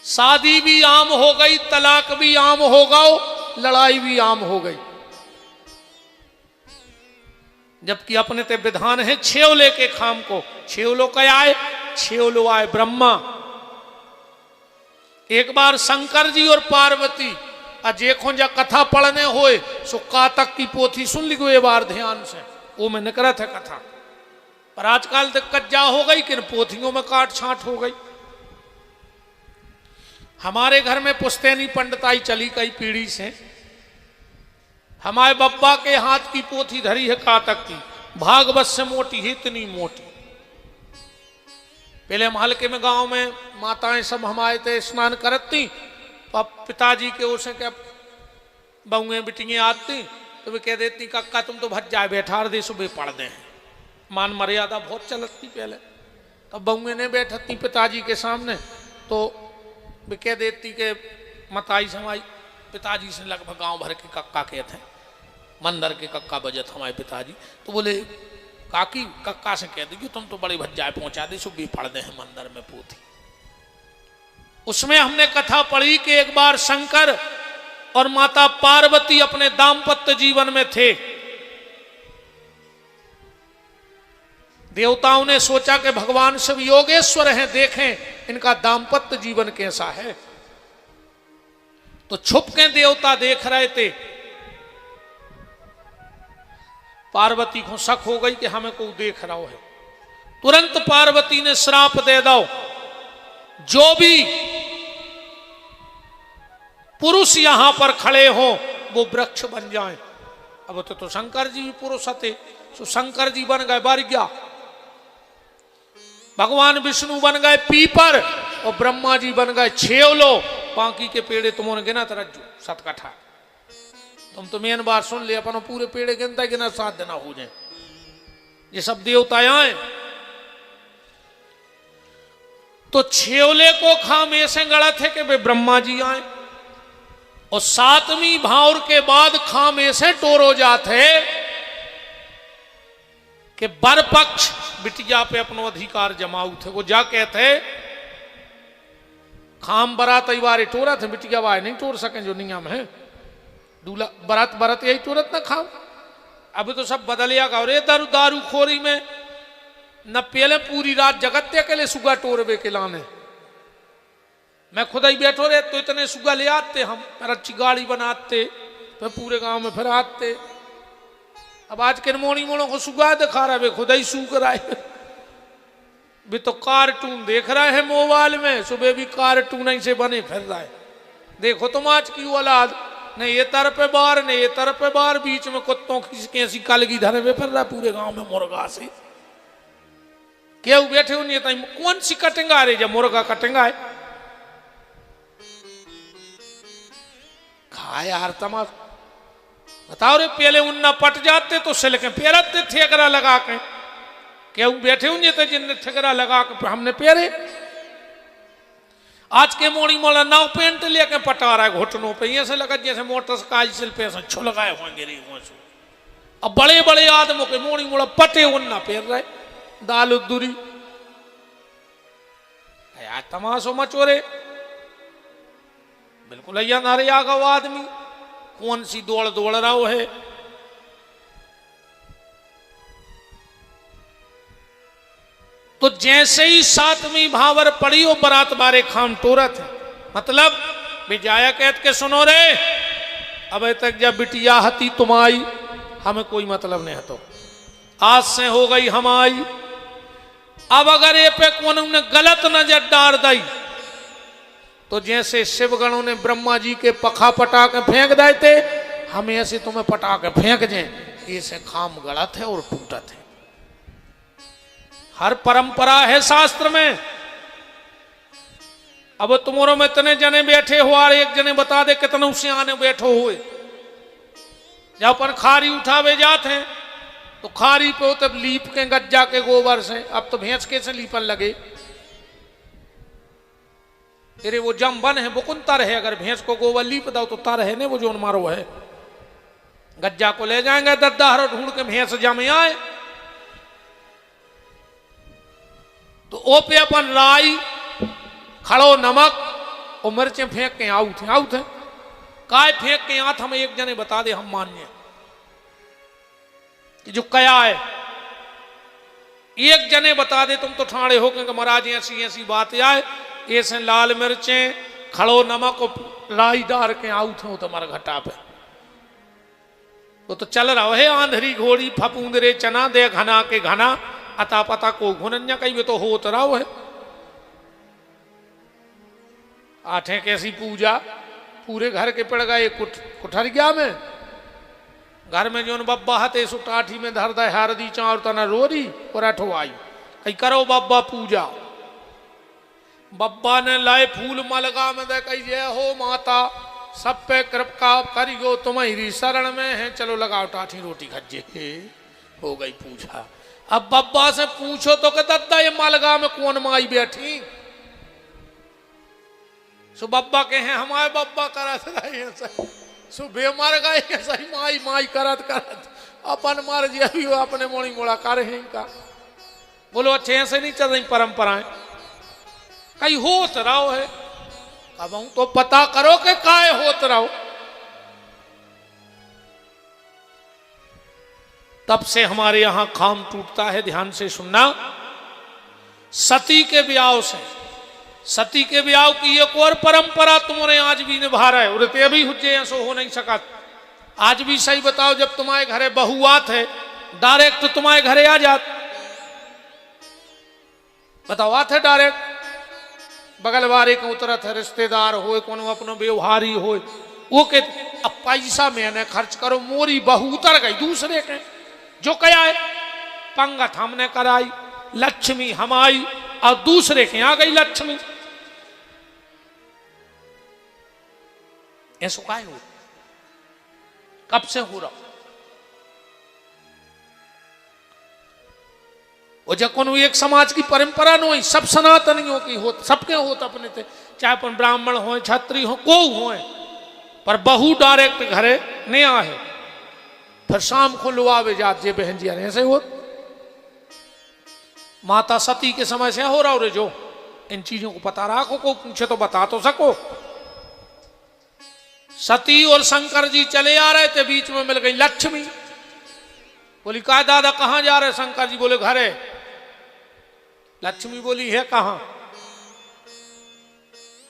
शादी भी आम हो गई, तलाक भी आम हो गओ, लड़ाई भी आम हो गई। जबकि अपने ते विधान है छेवले के खाम को। छेवलो क्या आए? छेवलो आए ब्रह्मा। एक बार शंकर जी और पार्वती अजेखों जा कथा पढ़ने होए, सो कातक की पोथी सुन लिखो एक बार ध्यान से, वो में निकरत है कथा। पर आजकल दिक्कत जा हो गई कि पोथियों में काट छांट हो गई। हमारे घर में पुश्तैनी पंडिताई चली कई पीढ़ी से। हमारे बब्बा के हाथ की पोथी धरी है कातक की, भागवत से मोटी है, इतनी मोटी। पहले हम हल्के में गांव में माताएं सब हमारे थे स्नान करती, पिताजी के उसे क्या बहुएं बिटियां आती तो वे कह देती कक्का तुम तो भज जाए, बैठा दे सुबह पढ़ दे। मान मर्यादा बहुत चलती पहले। तब बहुएं ने बैठती पिताजी के सामने तो वे कह देती के मताई समाई पिताजी से लगभग गांव भर के कक्का के थे, मंदिर के कक्का बजत हमारे पिताजी। तो बोले काकी कक्का से कह दी तुम तो बड़े भज्जाए पहुंचा दे, सो भी पढ़ दे हैं मंदिर में पोथी। उसमें हमने कथा पढ़ी कि एक बार शंकर और माता पार्वती अपने दाम्पत्य जीवन में थे। देवताओं ने सोचा कि भगवान शिव योगेश्वर हैं, देखें इनका दाम्पत्य जीवन कैसा है। तो छुप के देवता देख रहे थे। पार्वती को शक हो गई कि हमें कोई देख रहा है। तुरंत पार्वती ने श्राप दे दो, जो भी पुरुष यहां पर खड़े हो वो वृक्ष बन जाएं। अब तो शंकर जी भी पुरुष थे, तो शंकर जी बन गए बरगया, भगवान विष्णु बन गए पीपर और ब्रह्मा जी बन गए छेवलो। बाकी के पेड़े तुमने गिना तरज्जू 7 कट्ठा। तुम तो मेन बात सुन ले, अपन पूरे पेड़े गिनता गिना 7 दिन हो जाए। ये सब देवता आए तो छेवले को खाम ऐसे गलत है कि वे ब्रह्मा जी आए, और 7वीं भावर के बाद खाम ऐसे टोरो जाते कि बर पक्ष बिटिया पे अपनो अधिकार जमाऊ थे। वो जा कहते खाम बरात बारे टोरा थे, बिटिया वाय नहीं टोर सके जो नियम है। दूल्हा बरात बरात यही टोरत ना खाम। अभी तो सब बदलिया का। और दारू दारू खोरी में न पहले पूरी रात जगत्या के लिए सुगा टोरबे के लाने। मैं खुद ही बैठो रहे तो इतने सुगा ले आते हम, फिर अच्छी गाड़ी बनाते, फिर पूरे गांव में फिर आते। अब आज के मोड़ी मोड़ों को सुगा दिखा रहा है, खुद ही सूख रहा है। भी तो कार्टून देख रहा है मोबाइल में, सुबह भी कार्टून ही से बने फिर रहा है। देखो तुम आज की औलाद, नहीं ये तरफ बार नहीं ये तरफ बार, बीच में कुत्तों की कैसी कलगी धरे हुए फिर रहा है पूरे गांव में मुर्गा से। क्या बैठे हो नहीं, कौन सी कटिंग आ रही जब मुर्गा कटिंग आए खा यार तमाश। बताओ रे, पहले उन्ना पट जाते तो सिलके पेरते थेकरा लगा के। क्या बैठे होंगे तो जिनने थेकरा लगा के हमने पेरे। आज के मोड़ी मोड़ा नाव पेंट लेके पटा रहा है घुटनों पे, ये से लगा जैसे मोटरसाइकिल पे से छुलगाए होंगे रे। अब बड़े बड़े आदमों के मोड़ी मोड़ा पटे उन्ना पेर रहे, दाल उदूरी यार तमाशो मचोरे। बिल्कुल अय्या नारे आगा वो आदमी कौन सी दौड़ दौड़ रहा है। तो जैसे ही 7वीं भावर पड़ी वो बरात बारे खाम टोरत है। मतलब विजाया कहत के सुनो रे, अब तक जब बिटिया हती तुम आई, हमें कोई मतलब नहीं हतो, आज से हो गई हमारी। अब अगर ये पे कौन ने गलत नजर डाल दी तो जैसे शिवगणों ने ब्रह्मा जी के पखा पटा के फेंक दिए थे, हम ऐसे तुम्हें पटा के फेंक जाए। ऐसे खाम गलत है और टूटत है। हर परंपरा है शास्त्र में। अब तुम्हारों में इतने जने बैठे हो और एक जने बता दे कितने से आने बैठो हुए। जब पर खारी उठावे जाते हैं तो खारी पे तब लीप के गज्जा के गोबर से। अब तो भैंस कैसे लीपन लगे, तेरे वो जम बन है बुकुनता रहे। अगर भैंस को गोबर लीप दो तो ता रहे ने वो जो मारो है। गज्जा को ले जाएंगे दद्दाहर ढूंढ के भैंस जम आए तो ओ पे अपन राई खड़ो नमक और मिर्चें फेंक के आउट है काय फेंक के आत। हमें एक जने बता दे, हम मान्य कि जो कया है एक जने बता दे। तुम तो ठाणे हो कि महाराज ऐसी ऐसी बात आए, ऐसे लाल मिर्चें खड़ो नमक और राई डार के आउट हो तुम्हारा घटा पे। वो तो चल रहा है आंधरी घोड़ी फपूंदरे चना दे घना के घना, अता पता को घुनन्या कहीं भी तो होत रहा है। आठे कैसी पूजा, पूरे घर के पड़ गए कुठर गया में। घर में जो बब्बा हते सो टाठी में धर दे हारदी चार तना रोरी और अठो आई कहीं करो बब्बा पूजा। बब्बा ने लाए फूल मलगा में दे कही जय हो माता सब पे कृपा करियो तुम्हारी शरण में है, चलो लगाओ टाठी रोटी खज्जे के। हो गई पूजा। अब बब्बा से पूछो तो कि दद्दा ये मलगा में कौन माई बैठी। सो बब्बा के हैं हमारे बब्बा करत रहे हैं सो बेमार गए हैं सही माई माई करत करत अपन मार जी अभी वो अपने मोड़ी मोड़ा कर हैं का। बोलो अच्छे ऐसे नहीं चल रही परंपराएं, कहीं होत रहो है अब तो पता करो कि काय होत रहो। तब से हमारे यहां काम टूटता है, ध्यान से सुनना। सती के ब्याह से, सती के ब्याह की एक और परंपरा तुम्हारे आज भी निभा रहा है, उड़ते अभी हुज्जे ऐसो हो नहीं सका। आज भी सही बताओ, जब तुम्हारे घरे बहू आत है डायरेक्ट तुम्हारे घरे आ जात, बताओ आत है डायरेक्ट, बगल वाले को उतरत है, रिश्तेदार हो कोनो अपनो व्यवहारी हो, वो के अब पैसा मैंने खर्च करो, मोरी बहू उतर गई दूसरे के, जो क्या है पंगत हमने कराई, लक्ष्मी हम आई और दूसरे के आ गई लक्ष्मी। ऐसा काय हो, कब से हो रहा? और जब कोनो एक समाज की परंपरा न हुई, सब सनातनियों की हो, सबके होत अपने थे, चाहे अपन ब्राह्मण हो छत्री हो को हो, पर बहू डायरेक्ट घरे नहीं आए, फिर शाम को लुआवे जात जे बहन जी ऐसे हो। माता सती के समय से हो रहा हो रे, जो इन चीजों को पता रखो, को पूछे तो बता तो सको। सती और शंकर जी चले आ रहे थे, बीच में मिल गई लक्ष्मी, बोली का दादा कहां जा रहे? शंकर जी बोले घरे। लक्ष्मी बोली है कहां?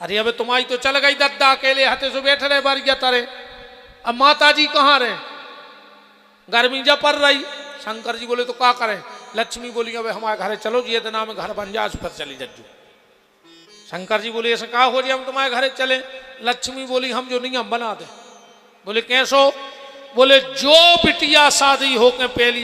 अरे अबे तुम्हारी तो चल गई दद्दा, अकेले हाथे से बैठ रहे बारिया तारे, अब माता जी कहां रहे? गर्मी जब पड़ रही। शंकर जी बोले तो क्या करें? लक्ष्मी बोली अबे हमारे घरे चलो जी, इतना में घर बन जा, उस पर चली जज्जू। शंकर जी बोले ऐसे कहा हो जी हम तुम्हारे घरे चले? लक्ष्मी बोली हम जो नियम बना दे। बोले कैसो? बोले जो बिटिया शादी होके पहली